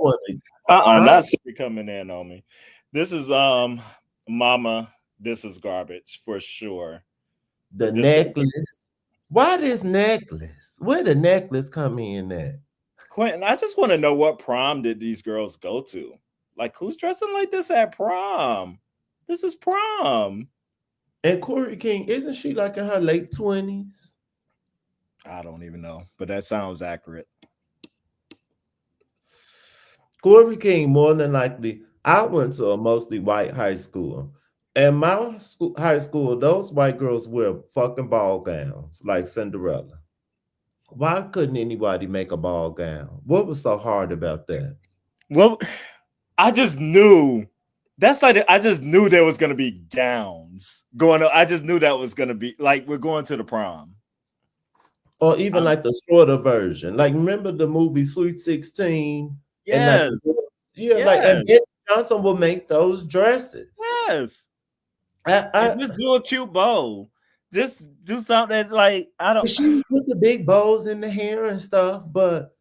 want to Not coming in on me. This is mama. This is garbage for sure. the This is necklace. Why this necklace? Where the necklace come in at? Quentin. I just want to know what prom did these girls go to? Like, who's dressing like this at prom? This is prom. And Corey King, isn't she like in her late 20s? I don't even know, but that sounds accurate. Corey King, more than likely, I went to a mostly white high school. And my high school, those white girls wear fucking ball gowns like Cinderella. Why couldn't anybody make a ball gown? What was so hard about that? Well, I just knew. That's like I just knew there was gonna be gowns going on. I just knew that was gonna be like we're going to the prom. Or even like the shorter version. Like, remember the movie Sweet 16? And like, Yes, like, yes, and Betsey Johnson will make those dresses. yes. I, And I just do a cute bow. Just do something like I don't. she put the big bows in the hair and stuff, but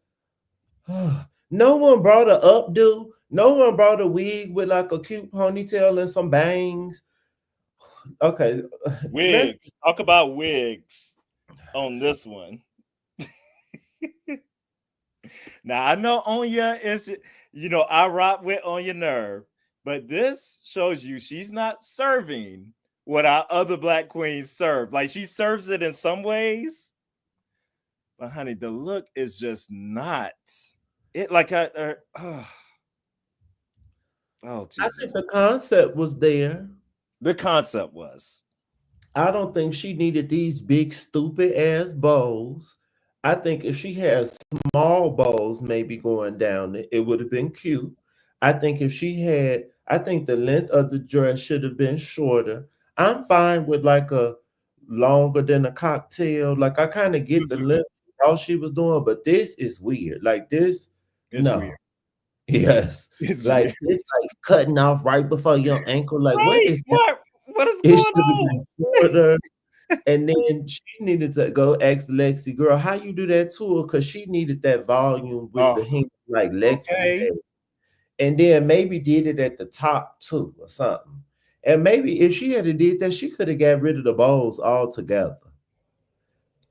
no one brought a updo. No one brought a wig with like a cute ponytail and some bangs. Okay, Wigs. Talk about wigs on this one. Now I know Onya is, I rock with Onya Nerve, but this shows you she's not serving what our other black queens serve. Like she serves it in some ways, but honey, the look is just not it. Like oh I think the Jesus, concept was there. the concept was. I don't think she needed these big stupid ass bows. I think if she had small bows maybe going down it would have been cute. I think the length of the dress should have been shorter. I'm fine with like a longer than a cocktail. Like I kind of get the Mhm. length all she was doing, but this is weird. Like this, It's no. weird. Yes. It's Like weird. it's like cutting off right before your ankle. Like what Right? is that? What is It going should have on? been shorter. And then she needed to go ask Lexi, girl, how you do that to her? Because she needed that volume with Oh, the hint like Lexi okay. had. And then maybe did it at the top too or something. And maybe if she had did that, she could have got rid of the bowls altogether.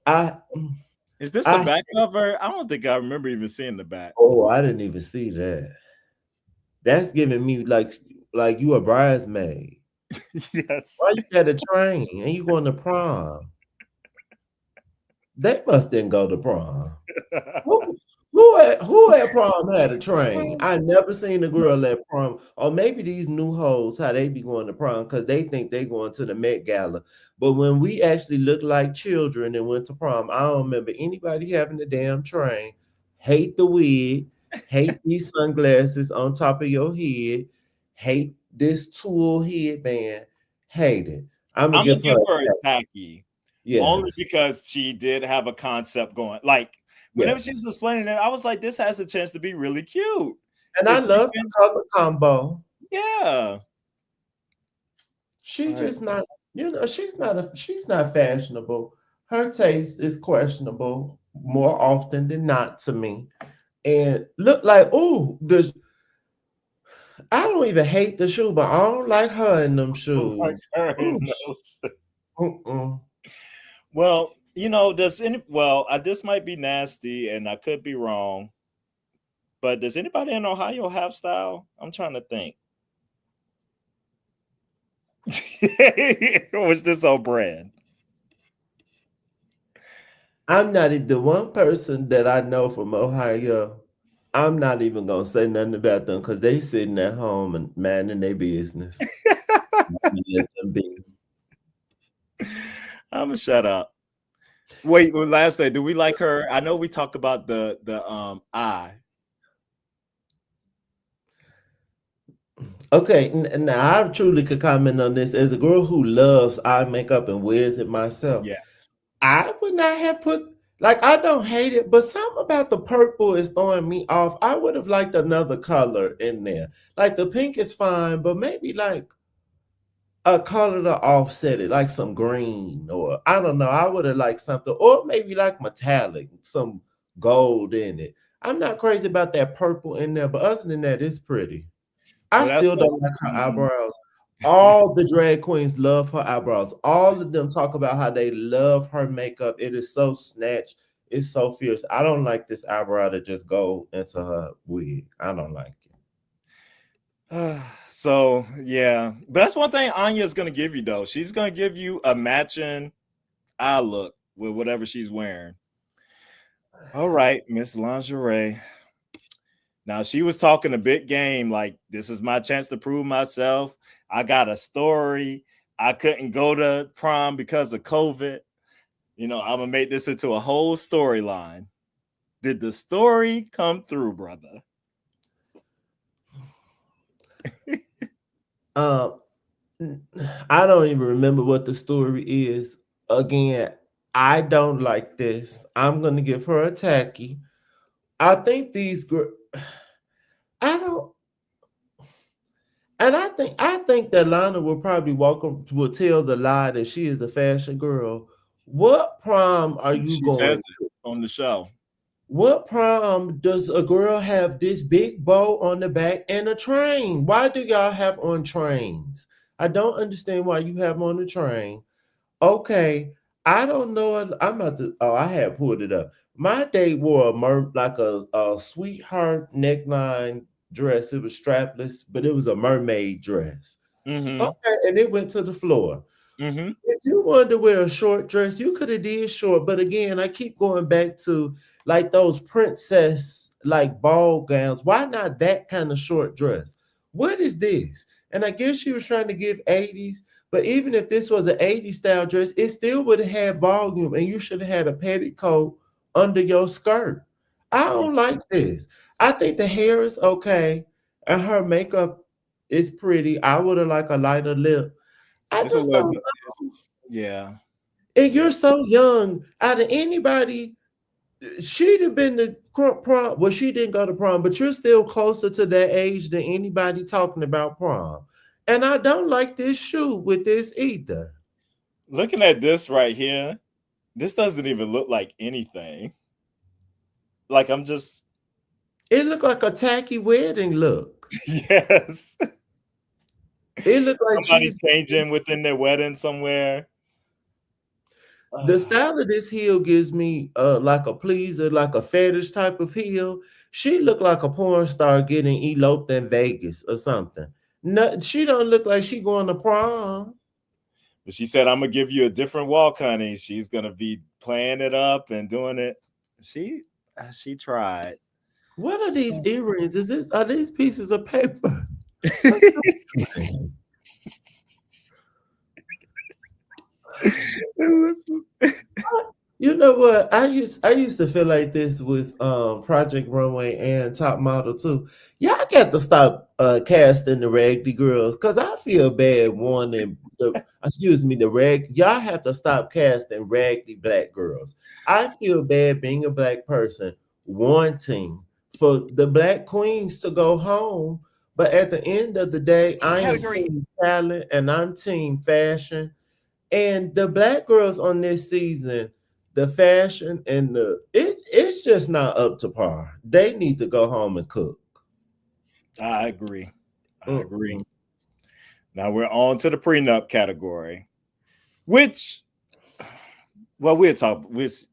I Is this the I back cover? I don't think I remember even seeing the back. I didn't even see that. That's giving me like you a bridesmaid. Yes. Why you got a train and you going to prom? They must didn't go to prom. Who who at prom had a train? I never seen a girl at prom. Or maybe these new hoes how they be going to prom because they think they going to the Met Gala. But when we actually looked like children and went to prom, I don't remember anybody having a damn train. Hate the wig, hate these sunglasses on top of your head, hate this tulle headband, hate it. I'm gonna I'm gonna give her give a her a check. tacky only Yes, because she did have a concept going. Like whenever she yes. was explaining it, I was like, "This has a chance to be really cute." And I If you love the can, color combo. yeah. She All right. just not, she's not fashionable. Her taste is questionable more often than not to me. And look like, oh, the I don't even hate the shoe, but I don't like her in them Like shoes. her in Ooh, those. mm-mm. Well, does any this might be nasty and I could be wrong, but does anybody in Ohio have style? I'm trying to think. Was this on brand? I'm not even the one person that I know from Ohio. I'm not even gonna say nothing about them because they sitting at home and minding their business. Let them be. I'm gonna shut up. Wait, well, last day, do we like her? I know we talk about the eye. Okay, now I truly could comment on this as a girl who loves eye makeup and wears it myself. Yes. I would not have put like I don't hate it, but something about the purple is throwing me off. I would have liked another color in there. Like the pink is fine, but maybe like a color to offset it, like some green or I don't know. I would have liked something, or maybe like metallic, some gold in it. I'm not crazy about that purple in there, but other than that, it's pretty. I Well, that's still what. don't like her Mhm. eyebrows. All the drag queens love her eyebrows. All of them talk about how they love her makeup. It is so snatched. It's so fierce. I don't like this eyebrow to just go into her wig. I don't like So yeah, but that's one thing Anya's gonna give you though. She's gonna give you a matching eye look with whatever she's wearing. All right, Miss Lingerie. Now she was talking a big game, like this is my chance to prove myself. I got a story. I couldn't go to prom because of COVID. I'm gonna make this into a whole storyline. Did the story come through, brother? it. I don't even remember what the story is. Again, I don't like this. I'm gonna give her a tacky. I think these girls. I don't. And I think that Lana will probably will tell the lie that she is a fashion girl. What prom are you She says going it to? on the show. What prom does a girl have this big bow on the back and a train? Why do y'all have on trains? I don't understand why you have on a train. Okay, I don't know. I'm about to. Oh, I had pulled it up. My date wore like a sweetheart neckline dress. It was strapless, but it was a mermaid dress. Mm-hmm. Okay, and it went to the floor. Mm-hmm. If you wanted to wear a short dress, you could have did short. But again, I keep going back to like those princess like ball gowns. Why not that kind of short dress? What is this? And I guess she was trying to give 80s, but even if this was an 80s style dress, it still would have had volume and you should have had a petticoat under your skirt. I don't like this. I think the hair is okay and her makeup is pretty. I would have liked a lighter lip. I It's a just little don't bit. know. Yeah. And Yeah. you're so young. Out of anybody, she'd have been the prom. Well, she didn't go to prom, but you're still closer to that age than anybody talking about prom. And I don't like this shoe with this either. Looking at this right here, this doesn't even look like anything. Like I'm just It looked like a tacky wedding look. yes. It looked like Somebody she's changing within their wedding somewhere. the style of this heel gives me like a pleaser, like a fetish type of heel. She looked like a porn star getting eloped in Vegas or something. No, she don't look like she going to prom. But she said, "I'm gonna give you a different walk, honey." She's gonna be playing it up and doing it. She tried. What are these earrings? Are these pieces of paper? You know what? I used to feel like this with Project Runway and Top Model too. Y'all got to stop casting the raggedy girls because I feel bad wanting the rag. Y'all have to stop casting raggedy black girls. I feel bad being a black person wanting for the black queens to go home, but at the end of the day, I am Category team talent and I'm team fashion. And the black girls on this season, the fashion and it's just not up to par. They need to go home and cook. I agree. I agree. Mm-mm. Now we're on to the prenup category, which, well, we'll talk.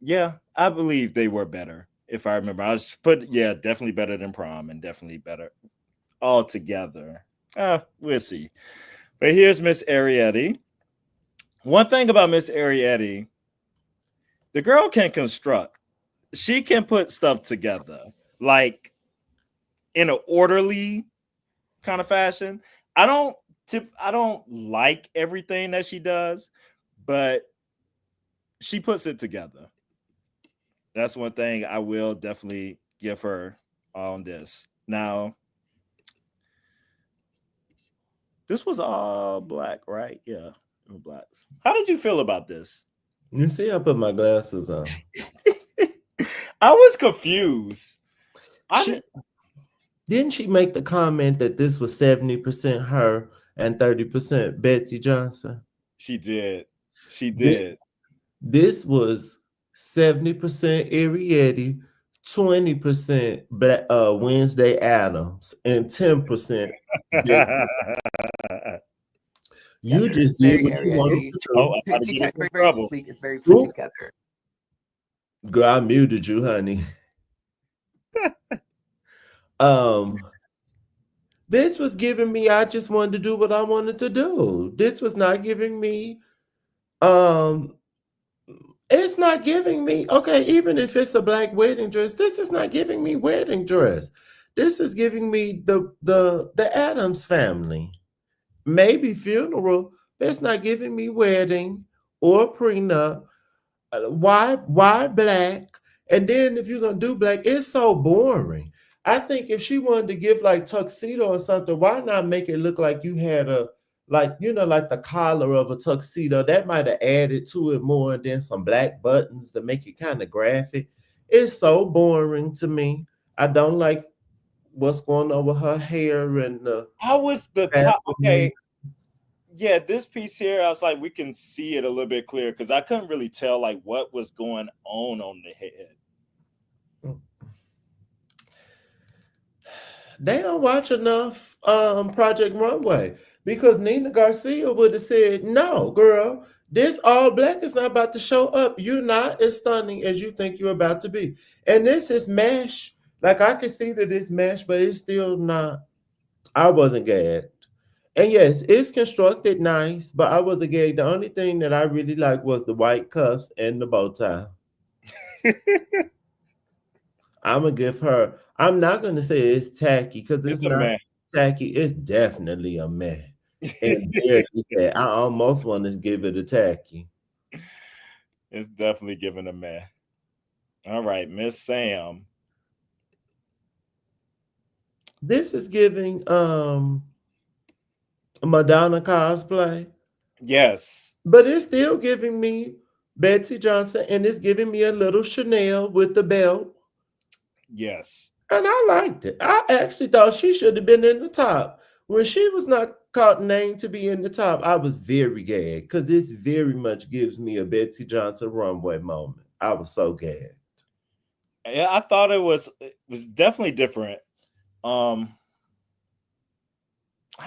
Yeah, I believe they were better. If I remember, I was put, yeah, definitely better than prom and definitely better altogether. We'll see. But here's Miss Arietti. One thing about Miss Arietti, the girl can construct. She can put stuff together like in an orderly kind of fashion. I don't like everything that she does, but she puts it together. That's one thing I will definitely give her on this. Now, this was all black, right? Yeah, blacks. How did you feel about this? You see, I put my glasses on. I was confused. She didn't she make the comment that this was 70% her and 30% Betsey Johnson? She did. She This, did. this was 70% Arietti, 20% Black, Wednesday Adams, and 10% Betsey. yeah, You just did very what you wanted Ariadne. to Oh, do. I'm about to get in some Very trouble. sleek. It's very put Oop. together. Girl, I muted you, honey. Um, this was giving me, I just wanted to do what I wanted to do. This was not giving me, um, it's not giving me, okay, even if it's a black wedding dress, this is not giving me wedding dress. This is giving me the Adams family. Maybe funeral, but it's not giving me wedding or prenup. Why black? And then if you're gonna do black, it's so boring. I think if she wanted to give like tuxedo or something, why not make it look like you had a like like the collar of a tuxedo? That might have added to it more than some black buttons to make it kind of graphic. It's so boring to me. I don't like what's going on with her hair and the How was the top? happening. Okay, yeah, this piece here, I was like, we can see it a little bit clearer because I couldn't really tell like what was going on the head. They don't watch enough Project Runway because Nina Garcia would have said, "No, girl, This all black is not about to show up. You're not as stunning as you think you're about to be. And this is mesh. Like I can see that it's mesh, but it's still not. I wasn't gagged. And yes, it's constructed nice, but I wasn't gagged. The only thing that I really liked was the white cuffs and the bow tie. I'm gonna give her. I'm not gonna say it's tacky because it's It's a not man. tacky. It's definitely a meh. And there is that. I almost want to give it a tacky. It's definitely giving a man. All right, Miss Sam. This is giving Madonna cosplay, Yes. but it's still giving me Betsey Johnson, and it's giving me a little Chanel with the belt. Yes. And I liked it. I actually thought she should have been in the top. When she was not caught named to be in the top, I was very gagged because this very much gives me a Betsey Johnson runway moment. I was so gagged. Yeah, I thought it was definitely different. I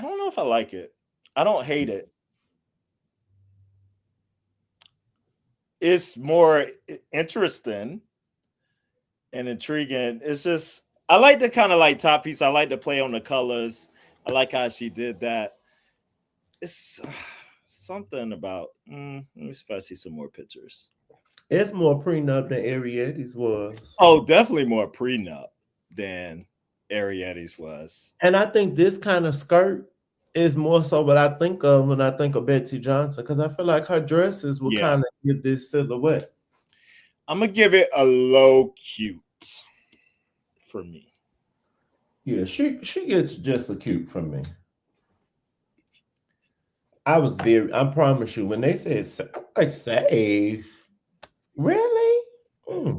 don't know if I like it. I don't hate it. It's more interesting and intriguing. It's just I like the kind of like top piece. I like to play on the colors. I like how she did that. It's something about. Let me see if I see some more pictures. It's more prenup than Ariette's was. Oh, definitely more prenup than Ariette's was. And I think this kind of skirt is more so what I think of when I think of Betsey Johnson because I feel like her dresses will Yeah. kind of give this silhouette. I'm gonna give it a low cute for me. Yeah, she gets just a cute from me. I promise you, when they said I'm like safe, really?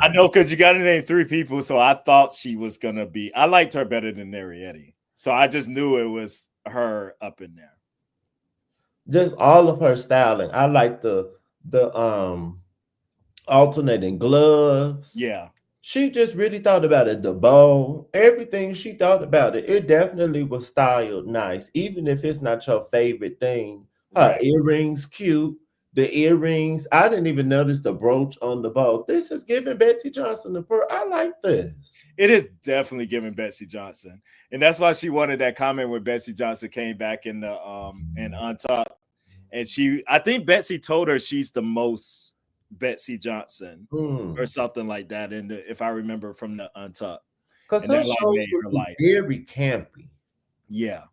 I know because you got to name three people, so I thought she was gonna be. I liked her better than Ariette, so I just knew it was her up in there. Just all of her styling. I like the alternating gloves. Yeah. She just really thought about it. The bow, everything she thought about it. It definitely was styled nice, even if it's not your favorite thing. Her Right. earrings cute. The earrings, I didn't even notice the brooch on the bow. This is giving Betsey Johnson the pearl. I like this. It is definitely giving Betsey Johnson, and that's why she wanted that comment when Betsey Johnson came back in the and on top, and I think Betsey told her she's the most Betsey Johnson or something like that, and if I remember from the Untucked, because and her that like shows made her would life. be very campy. Yeah,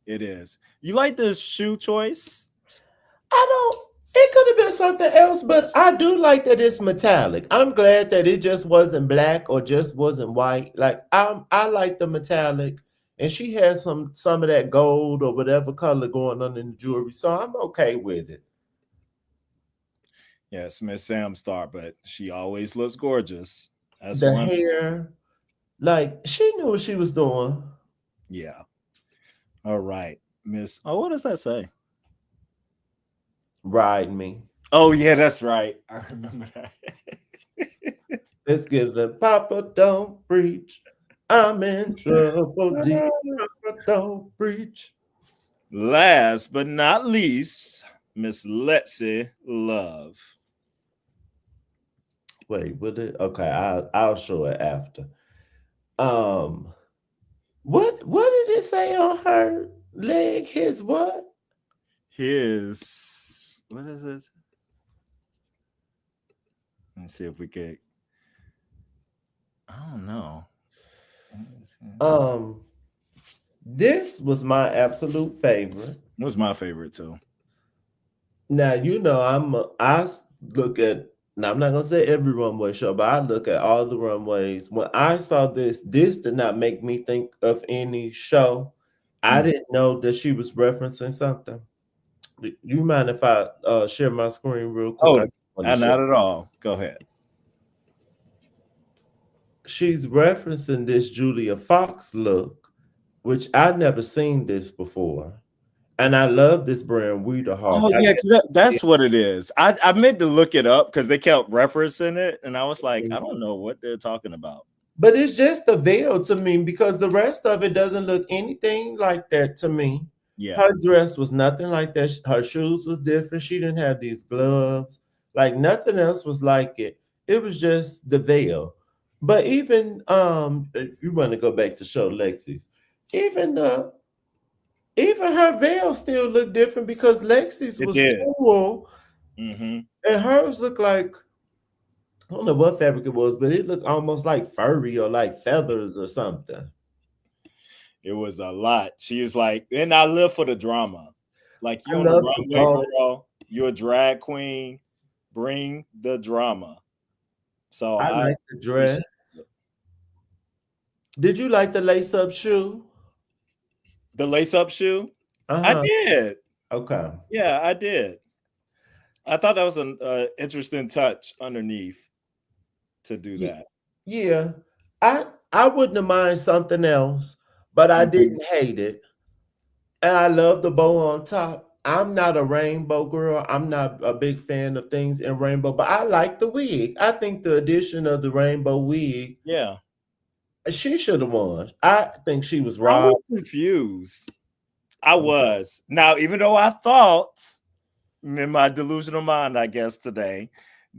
it is. You like the shoe choice? I don't. It could have been something else, but I do like that it's metallic. I'm glad that it just wasn't black or just wasn't white. Like I like the metallic, and she has some of that gold or whatever color going on in the jewelry, so I'm okay with it. Yes, Miss Sam Star, but she always looks gorgeous. That's The one. hair, like she knew what she was doing. Yeah. All right, Miss. Oh, what does that say? Ride me. Oh yeah, that's right. I remember that. This gives them Papa don't preach. I'm in trouble deep. Papa don't preach. Last but not least, Miss Letsy Love. Wait, would it? Okay, I'll show it after. What did it say on her leg? His what? His what is this? Let's see if we could. I don't know. This was my absolute favorite. It was my favorite too. Now you know I look at. Now I'm not gonna say every runway show, but I look at all the runways. When I saw this did not make me think of any show. I didn't know that she was referencing something. You mind if I share my screen real quick? Oh, not at all. Go ahead. She's referencing this Julia Fox look, which I've never seen this before. And I love this brand, Ware Haus. Oh yeah, that's what it is. I meant to look it up because they kept referencing it, and I was like, I don't know what they're talking about. But it's just the veil to me because the rest of it doesn't look anything like that to me. Yeah, Her dress was nothing like that. Her shoes was different. She didn't have these gloves. Like nothing else was like it. It was just the veil. But even if you want to go back to show Lexi's, even even her veil still looked different because Lexi's it was did. tulle Hmm. and hers looked like I don't know what fabric it was, but it looked almost like furry or like feathers or something. It was a lot. She was like, and I live for the drama. Like I you on the love the runway, ball. girl. You're a drag queen. Bring the drama. So I I like the dress. appreciate it. Did you like the lace up shoe? The lace up shoe. I Uh-huh. did. Okay. Yeah, I did. I thought that was an interesting touch underneath to do Ye- that. Yeah. I wouldn't have minded something else, but I Mhm. didn't hate it. And I love the bow on top. I'm not a rainbow girl. I'm not a big fan of things in rainbow, but I like the wig. I think the addition of the rainbow wig, Yeah, she should have won. I think she was I was robbed. confused. I was now, even though I thought in my delusional mind, I guess today,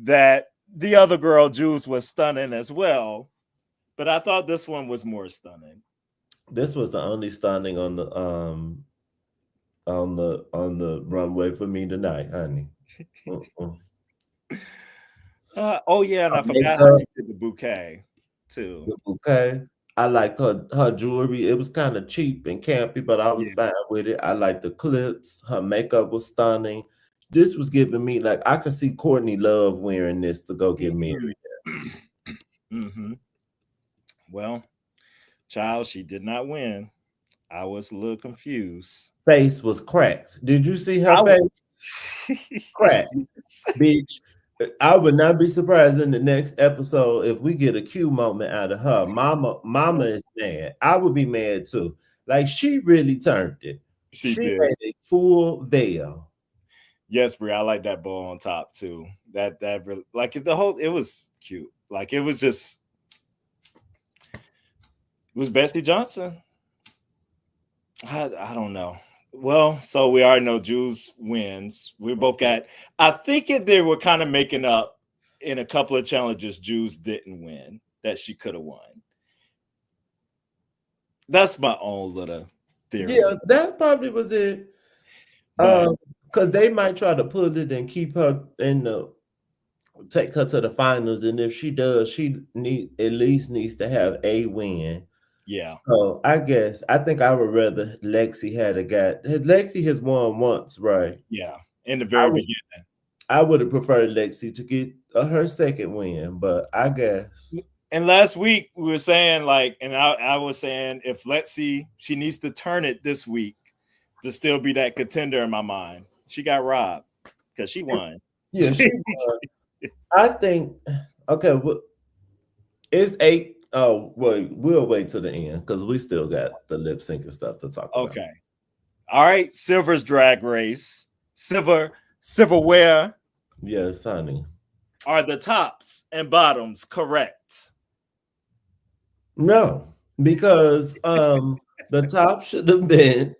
that the other girl, Jules, was stunning as well. But I thought this one was more stunning. This was the only stunning on the runway for me tonight, honey. Mm-mm. Oh yeah, and Her I forgot how makeup, she did the bouquet too. the bouquet. I liked her jewelry. It was kind of cheap and campy, but I was Yeah. fine with it. I liked the clips. Her makeup was stunning. This was giving me like I could see Courtney Love wearing this to go get married. Mm-hmm. Well, child, she did not win. I was a little confused. Face was cracked. Did you see her I face? was. Cracked, bitch. I would not be surprised in the next episode if we get a Q moment out of her. Mama is mad. I would be mad too. Like she really turned it. She She did. made a full veil. Yes, Brie, I like that bow on top too. That really, like the whole, it was cute. Like it was just, it was Betsey Johnson. I don't know. Well, so we already know Jules wins. We both got. I think they were kind of making up in a couple of challenges. Jules didn't win that she could have won. That's my own little Yeah, theory. that probably was it. But Because they might try to pull it and keep her in the take her to the finals, and if she does, she need at least needs to have a win. yeah, So I think I would rather Lexi had a guy. Lexi has won once, right? yeah. In the I very would beginning. I would have preferred Lexi to get her second win, but I guess And last week we were saying like, and I was saying if let's see, she needs to turn it this week to still be that contender in my mind. She got robbed because she won. yeah, she won. I think okay, it's eight. Oh, wait, we'll wait till the end because we still got the lip sync and stuff to talk about. Okay. All right. Silver's drag race. Silverware. Yes, honey. Are the tops and bottoms correct? No, because the top should have been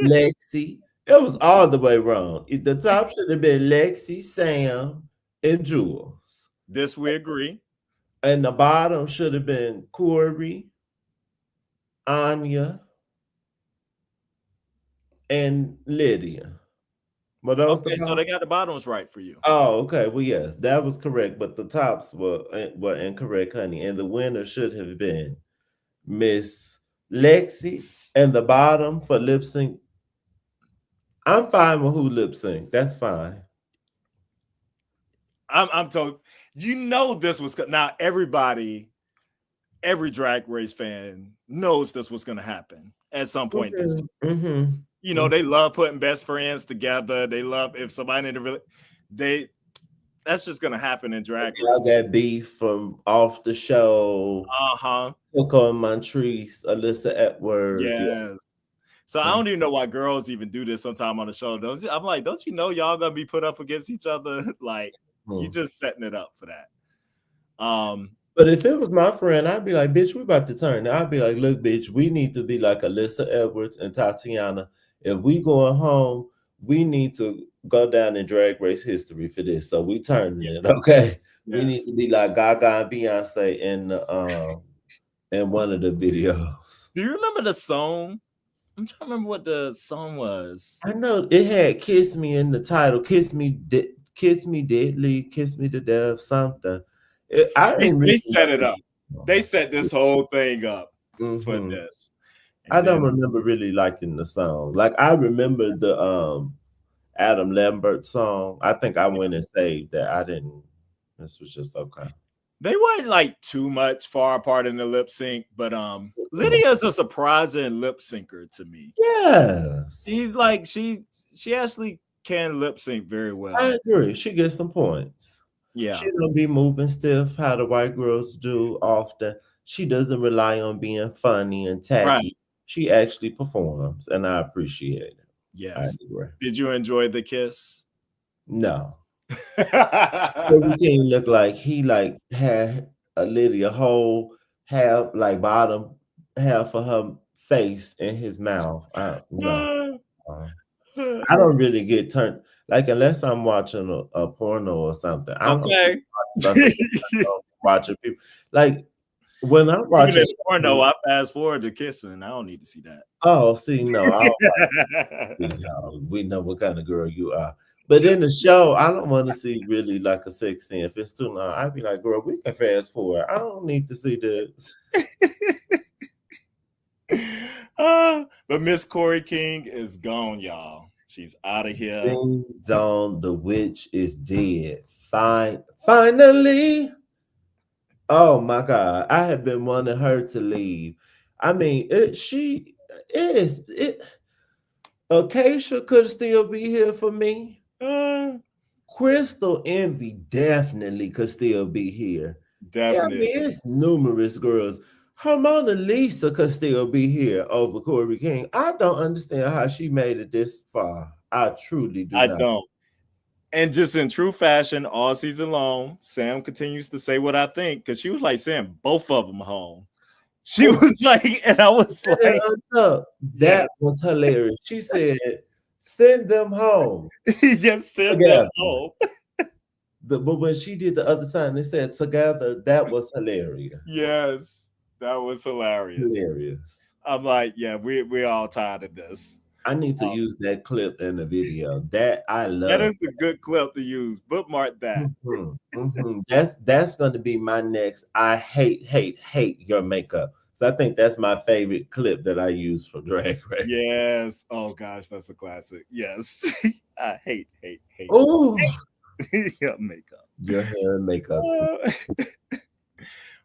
Lexi. It was all the way wrong. The top should have been Lexi, Sam, and Jules. This we agree. And the bottom should have been Corey, Anya, and Lydia. Were those the Okay, so they bottom? got the bottoms right for you. Oh, okay. Well, yes, that was correct, but the tops were incorrect, honey. And the winner should have been Miss Lexi, and the bottom for lip sync. I'm fine with who lip sync. That's fine. I'm told you know this was now every drag race fan knows this was going to happen at some point this season. You know, they love putting best friends together. They love if somebody in the really they that's just gonna happen in drag race. Y'all got beef from off the show. Uh-huh. Coco and Montrese, Alyssa Edwards. Yeah. Yes. So I don't even know why girls even do this sometime on the show. I'm like, don't you know y'all gonna be put up against each other? Like you just setting it up for that. But if it was my friend, I'd be like, bitch, we about to turn. I'd be like, look, bitch, we need to be like Alyssa Edwards and Tatiana. if we going home, we need to go down in drag race history for this. So we turning it, okay? We need Yes. to be like Gaga and Beyonce in one of the videos. Do you remember the song? I'm trying to remember what the song was. I know it had "Kiss Me" in the title. Kiss me deadly, kiss me to death, something. I didn't They really set it up. know. They set this whole thing up for Hmm. this. I And don't then remember really liking the song. Like I remember the Adam Lambert song. I think I went and saved that. I didn't. This was just okay. they weren't like too much far apart in the lip sync, but Lydia's a surprising lip syncer to me. Yes, She's like she actually can lip sync very I well. agree. She gets some points. Yeah. She don't be moving stiff how the white girls do often. She doesn't rely on being funny and Right. tacky. She actually performs, and I appreciate it. I Yes. agree. Did you enjoy the kiss? No, Kobe King looked like he like had a literally a whole half like bottom half of her face in his mouth. No, uh, I don't really get turned like unless I'm watching a porno or something. I don't Okay. stuff like watching people like when I'm Even watching. in porno, I fast forward to kissing. I don't need to see that. Oh, see, no, I don't see how we know what kind of girl you are. But in the show, I don't want to see really like a sex scene. If it's too long, I'd be like, girl, we can fast forward. I don't need to see this. But Miss Corey King is gone, y'all. She's out of here. Ding dong, the witch is dead. Finally. Oh my God. I have been wanting her to leave. I mean, she is it Acacia could still be here for me. Uh, Crystal Envy definitely could still be here. Yeah, I definitely. mean, it's numerous girls. Mona Lisa could still be here over Corey King. I don't understand how she made it this far. I truly do I not. don't. And just in true fashion, all season long, Sam continues to say what I think because she was like saying both of them home. She Oh, was like, and I was like, look, yes, that was hilarious. She said, "Send them home just send them together." home. But when she did the other side and it said together, that was hilarious. Yes, that was hilarious. Hilarious. I'm like, yeah, we're all tired of this. I need to use that clip in the video. That I That love. is a good clip to use. Bookmark that. Mhm, mhm. That's going to be my next. I hate your makeup. So I think that's my favorite clip that I use from Drag Race. Yes. Oh gosh, that's a classic. Yes. I hate Oh, your makeup. your hair and makeup. Uh,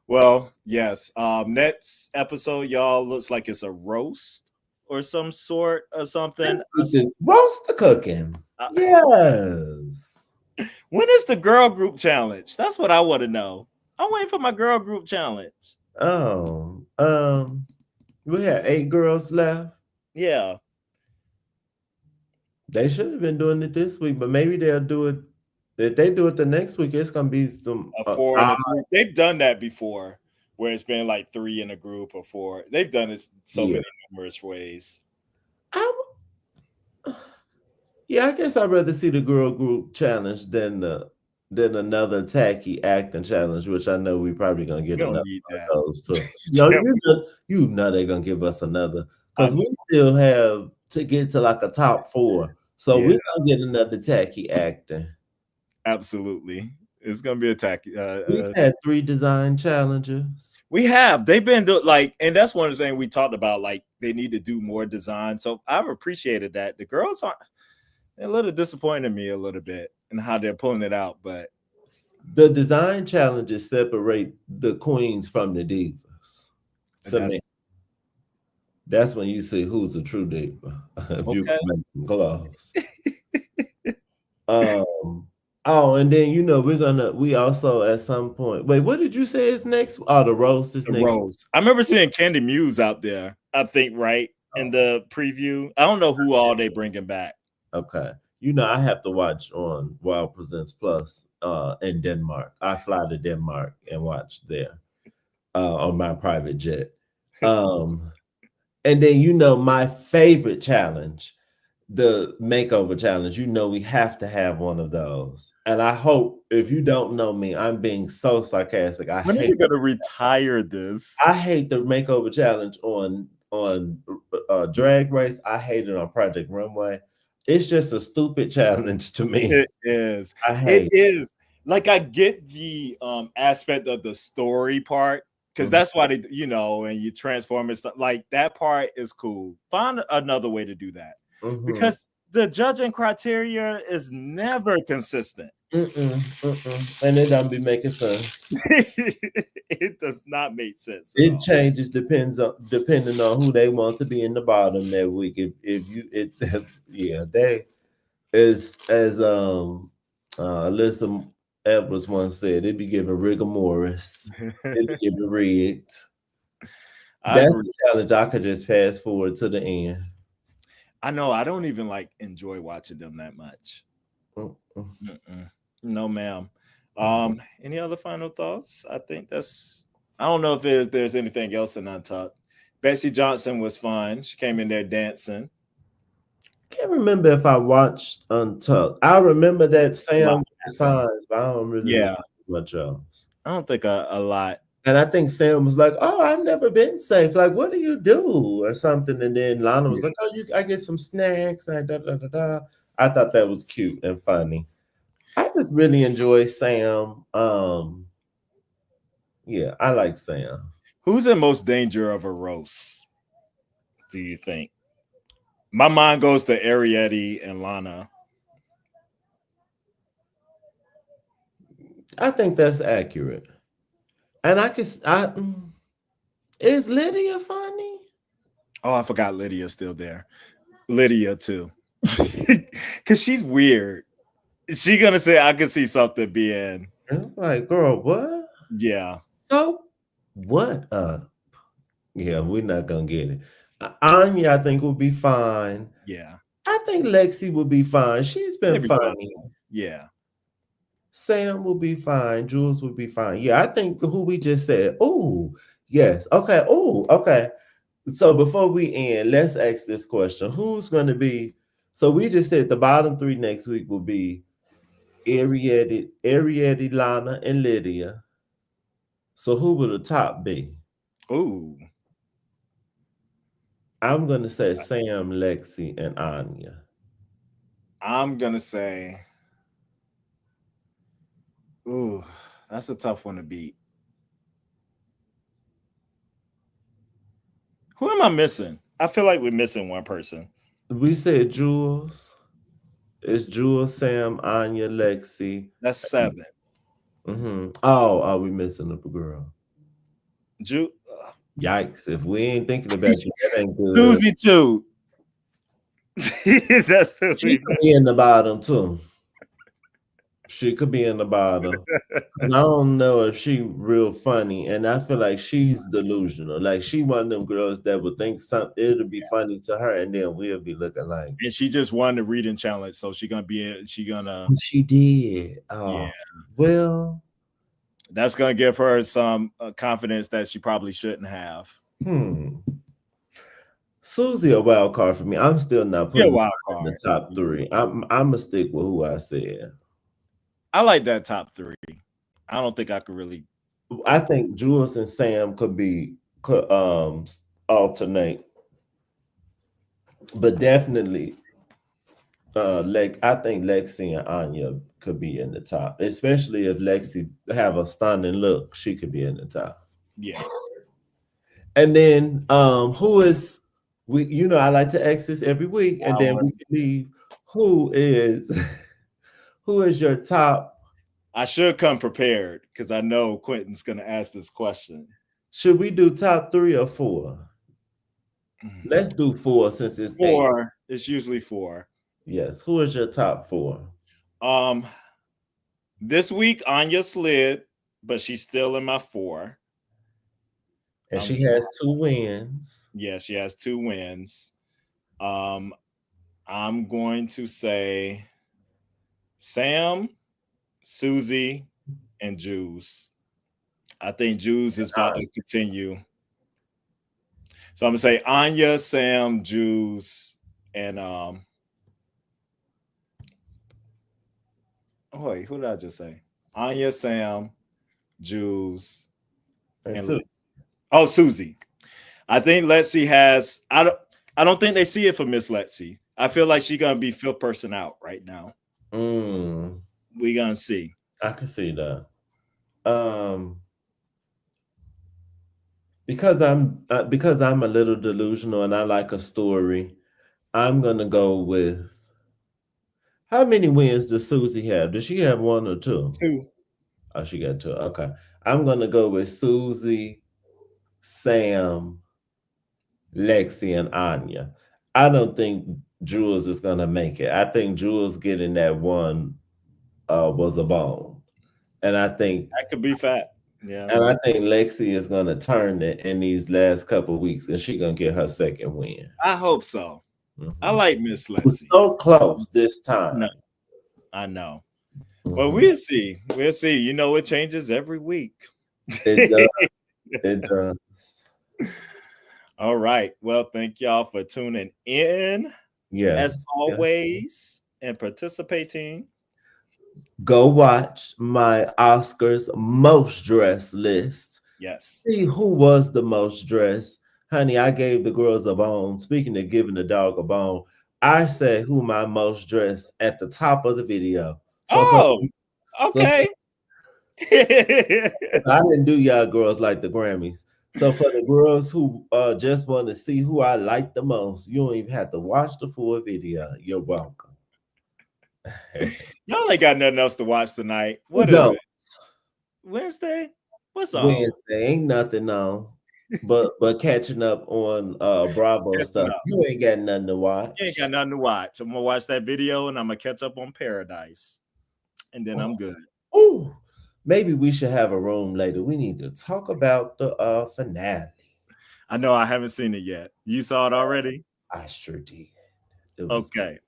well, yes. Next episode, y'all looks like it's a roast or some sort or something. This is roast the cooking. Uh, Yes. when is the girl group challenge? That's what I want to know. I'm waiting for my girl group challenge. Oh, we had 8 girls left. Yeah. They should have been doing it this week, but maybe they'll do it. If they do it the next week, it's gonna be some. A four and a three. They've done that before, where it's been like 3 in a group or 4. They've done it so Yeah. many numerous ways. Yeah, I guess I'd rather see the girl group challenge than another tacky acting challenge, which I know we probably gonna We get don't another need one that. of those too. No, you know they're gonna give us another because we still have to get to like a top 4. So Yeah. we're gonna get another tacky acting. Absolutely. It's gonna be a tacky. We've had 3 design challenges. We have. They've been like, and that's one of the things we talked about. Like, they need to do more design. So I've appreciated that. The girls are a little disappointed me a little bit in how they're pulling it out, but the design challenges separate the queens from the divas. To me, that's when you see who's a true diva. If you can make some clothes. Oh, and then we also at some point. Wait, what did you say is next? Oh, the roast is next. Rose. I remember seeing Candy Muse out there. I think right in the preview. I don't know who all they bringing back. Okay, I have to watch on Wild Presents Plus in Denmark. I fly to Denmark and watch there on my private jet. And then my favorite challenge the makeover challenge. You know, we have to have one of those. And I hope if you don't know me, I'm being so sarcastic. When are you gonna retire this? I hate the makeover challenge on Drag Race. I hate it on Project Runway. It's just a stupid challenge to me. It is. I It hate. is. Like I get the aspect of the story part because Mhm, that's why they, and you transform and stuff. Like that part is cool. Find another way to do that mhm. because the judging criteria is never consistent. And it don't be making sense. It does not make sense at It all. changes depending on who they want to be in the bottom that week. If you it yeah, they as Alyssa Edwards once said, it'd be giving rigor mortis. It'd be giving rigged. I That's agree. the challenge. I could just fast forward to the end. I know. I don't even like enjoy watching them that much. Mm-mm. Mm-mm. No, ma'am. Any other final thoughts? I think that's. I don't know if there's anything else in Untucked. Betsey Johnson was fine. She came in there dancing. Can't remember if I watched Untucked. I remember that A lot Sam with the happened. signs, but I don't really remember Yeah, much else. I don't think a lot. And I think Sam was like, "Oh, I've never been safe. Like, what do you do?" or something. And then Lana was Yeah. like, "Oh, I get some snacks." And da, da, da, da. I thought that was cute and funny. I just really enjoy Sam. Yeah, I like Sam. Who's in most danger of a roast? Do you think? My mind goes to Arietti and Lana. I think that's accurate. And I can. Is Lydia funny? Oh, I forgot Lydia's still there. Lydia too, because she's weird. Is she gonna say I could see something being? And I'm like, girl, what? Yeah, So what? Yeah, we're not gonna get it. Anya, I think will be fine. yeah. I think Lexi will be fine. She's been Maybe fun. funny. Yeah. Sam will be fine. Jules will be fine. Yeah, I think who we just said. Oh, yes. Okay. Oh, okay. So before we end, let's ask this question: who's going to be? So we just said the bottom three next week will be Arietti, Lana, and Lydia. So who will the top be? Ooh, I'm going to say Sam, Lexi, and Anya. I'm gonna say. Ooh, that's a tough one to beat. Who am I missing? I feel like we're missing one person. We said Jules. It's Jules, Sam, Anya, Lexi. That's seven. Oh, we missing a girl. Ju- Yikes! If we ain't thinking about you, that ain't good. Susie too. That's who She we could be in the bottom too. She could be in the bottom. And I don't know if she real funny, and I feel like she's delusional. Like she one of them girls that would think something it'll be funny to her, and then we'll be looking like and she just won the reading challenge, so she gonna she did. yeah. Well, That's gonna give her some confidence that she probably shouldn't have. hmm. Susie a wild card for me. I'm still not She a putting wild her in the card. top three. I'm gonna stick with who I said. I like that top three. I don't think I could really. I think Jules and Sam could alternate, but definitely I think Lexi and Anya could be in the top, especially if Lexi have a stunning look. She could be in the top. Yeah. And then who is we? You know, I like to ask this every week, and then we can leave. Who is who is your top? I should come prepared because I know Quentin's gonna ask this question. Should we do top three or four? Let's do four since it's eight. Four. It's usually four. Yes. Who is your top four? Um, this week Anya slid, but she's still in my four. And she has 2 wins. Yeah, she has 2 wins. I'm going to say Sam, Susie, and Juice. I think Juice is about to continue. So I'm gonna say Anya, Sam, Juice, and Oh, wait, who did I just say? Anya, Sam, Jules, And and so, oh, Susie. I think Lexi has. I don't think they see it for Miss Lexi. I feel like she's gonna be fifth person out right now. mm, We gonna see. I can see that. Um, because I'm a little delusional and I like a story. I'm gonna go with how many wins does Susie have? Does she have one or two? Two. Oh, she got two. Okay. I'm gonna go with Susie, Sam, Lexi, and Anya. I don't think Jules is gonna make it. I think Jules getting that one was a bone. And I think That could be fat. Yeah. and I think Lexi is gonna turn it in these last couple of weeks and she's gonna get her second win. I hope so. I Mhm. like Miss It was Lexi. so close this time. No, I know. Well, Mhm. we'll see. We'll see. You know, it changes every week. It does. It does. All right. Well, thank y'all for tuning in Yeah. as Yeah. always and participating. Go watch my Oscars most dressed list. Yes. See who was the most dressed. Honey, I gave the girls a bone. Speaking of giving the dog a bone, I said who my most dressed at the top of the video. So for Oh, so for, okay. I didn't do y'all girls like the Grammys. So for the girls who just want to see who I like the most, you don't even have to watch the full video. You're welcome. Y'all ain't got nothing else to watch tonight. Who What is don't? it? Wednesday? What's on? Wednesday ain't nothing on, but catching up on Bravo Catching stuff. up. You ain't got nothing to You ain't watch. got nothing to watch. I'm gonna watch that video and I'm gonna catch up on Paradise. And then I'm good. Ooh, maybe we should have a room later. We need to talk about the finale. I know I haven't seen it yet. You saw it already? I sure did. It was good. Okay.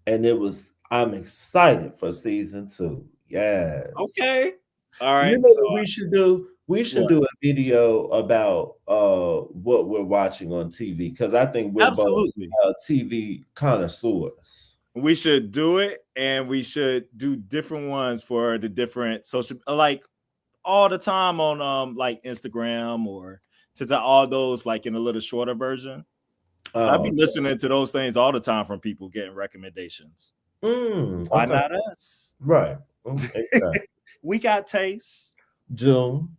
And it was. I'm excited for season 2. Yes. Okay. All You right. know So what we should do? We should what? do a video about what we're watching on TV because I think we're both Absolutely. TV connoisseurs. We should do it and we should do different ones for the different social like all the time on like Instagram or to all those like in a little shorter version. So I've Oh, been listening to those things all the time from people getting recommendations. Why okay, not us? right. Exactly. We got taste. June,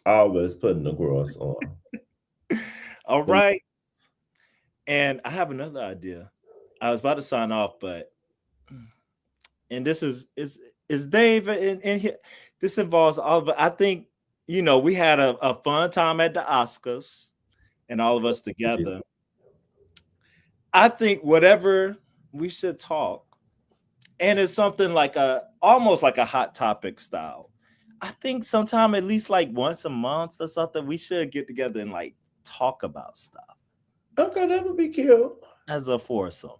always putting the gross on. All right. And I have another idea. I was about to sign off, but and this is Dave in here. This involves all of it. I think we had a fun time at the Oscars and all of us together. I think whatever we should talk, and it's something like almost like a hot topic style. I think sometime at least like once a month or something, we should get together and like talk about stuff Okay, that would be cute. as a foursome.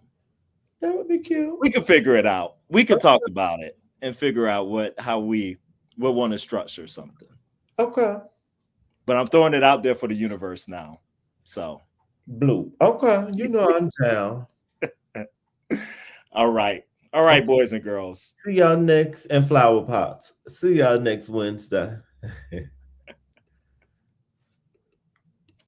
That would be cute. We could figure it out. We could talk about it and figure out how we would want to structure something. Okay. But I'm throwing it out there for the universe now. So Blue. Okay, you know I'm down. all right. All right, boys and girls. See y'all next and flower pots. See y'all next Wednesday.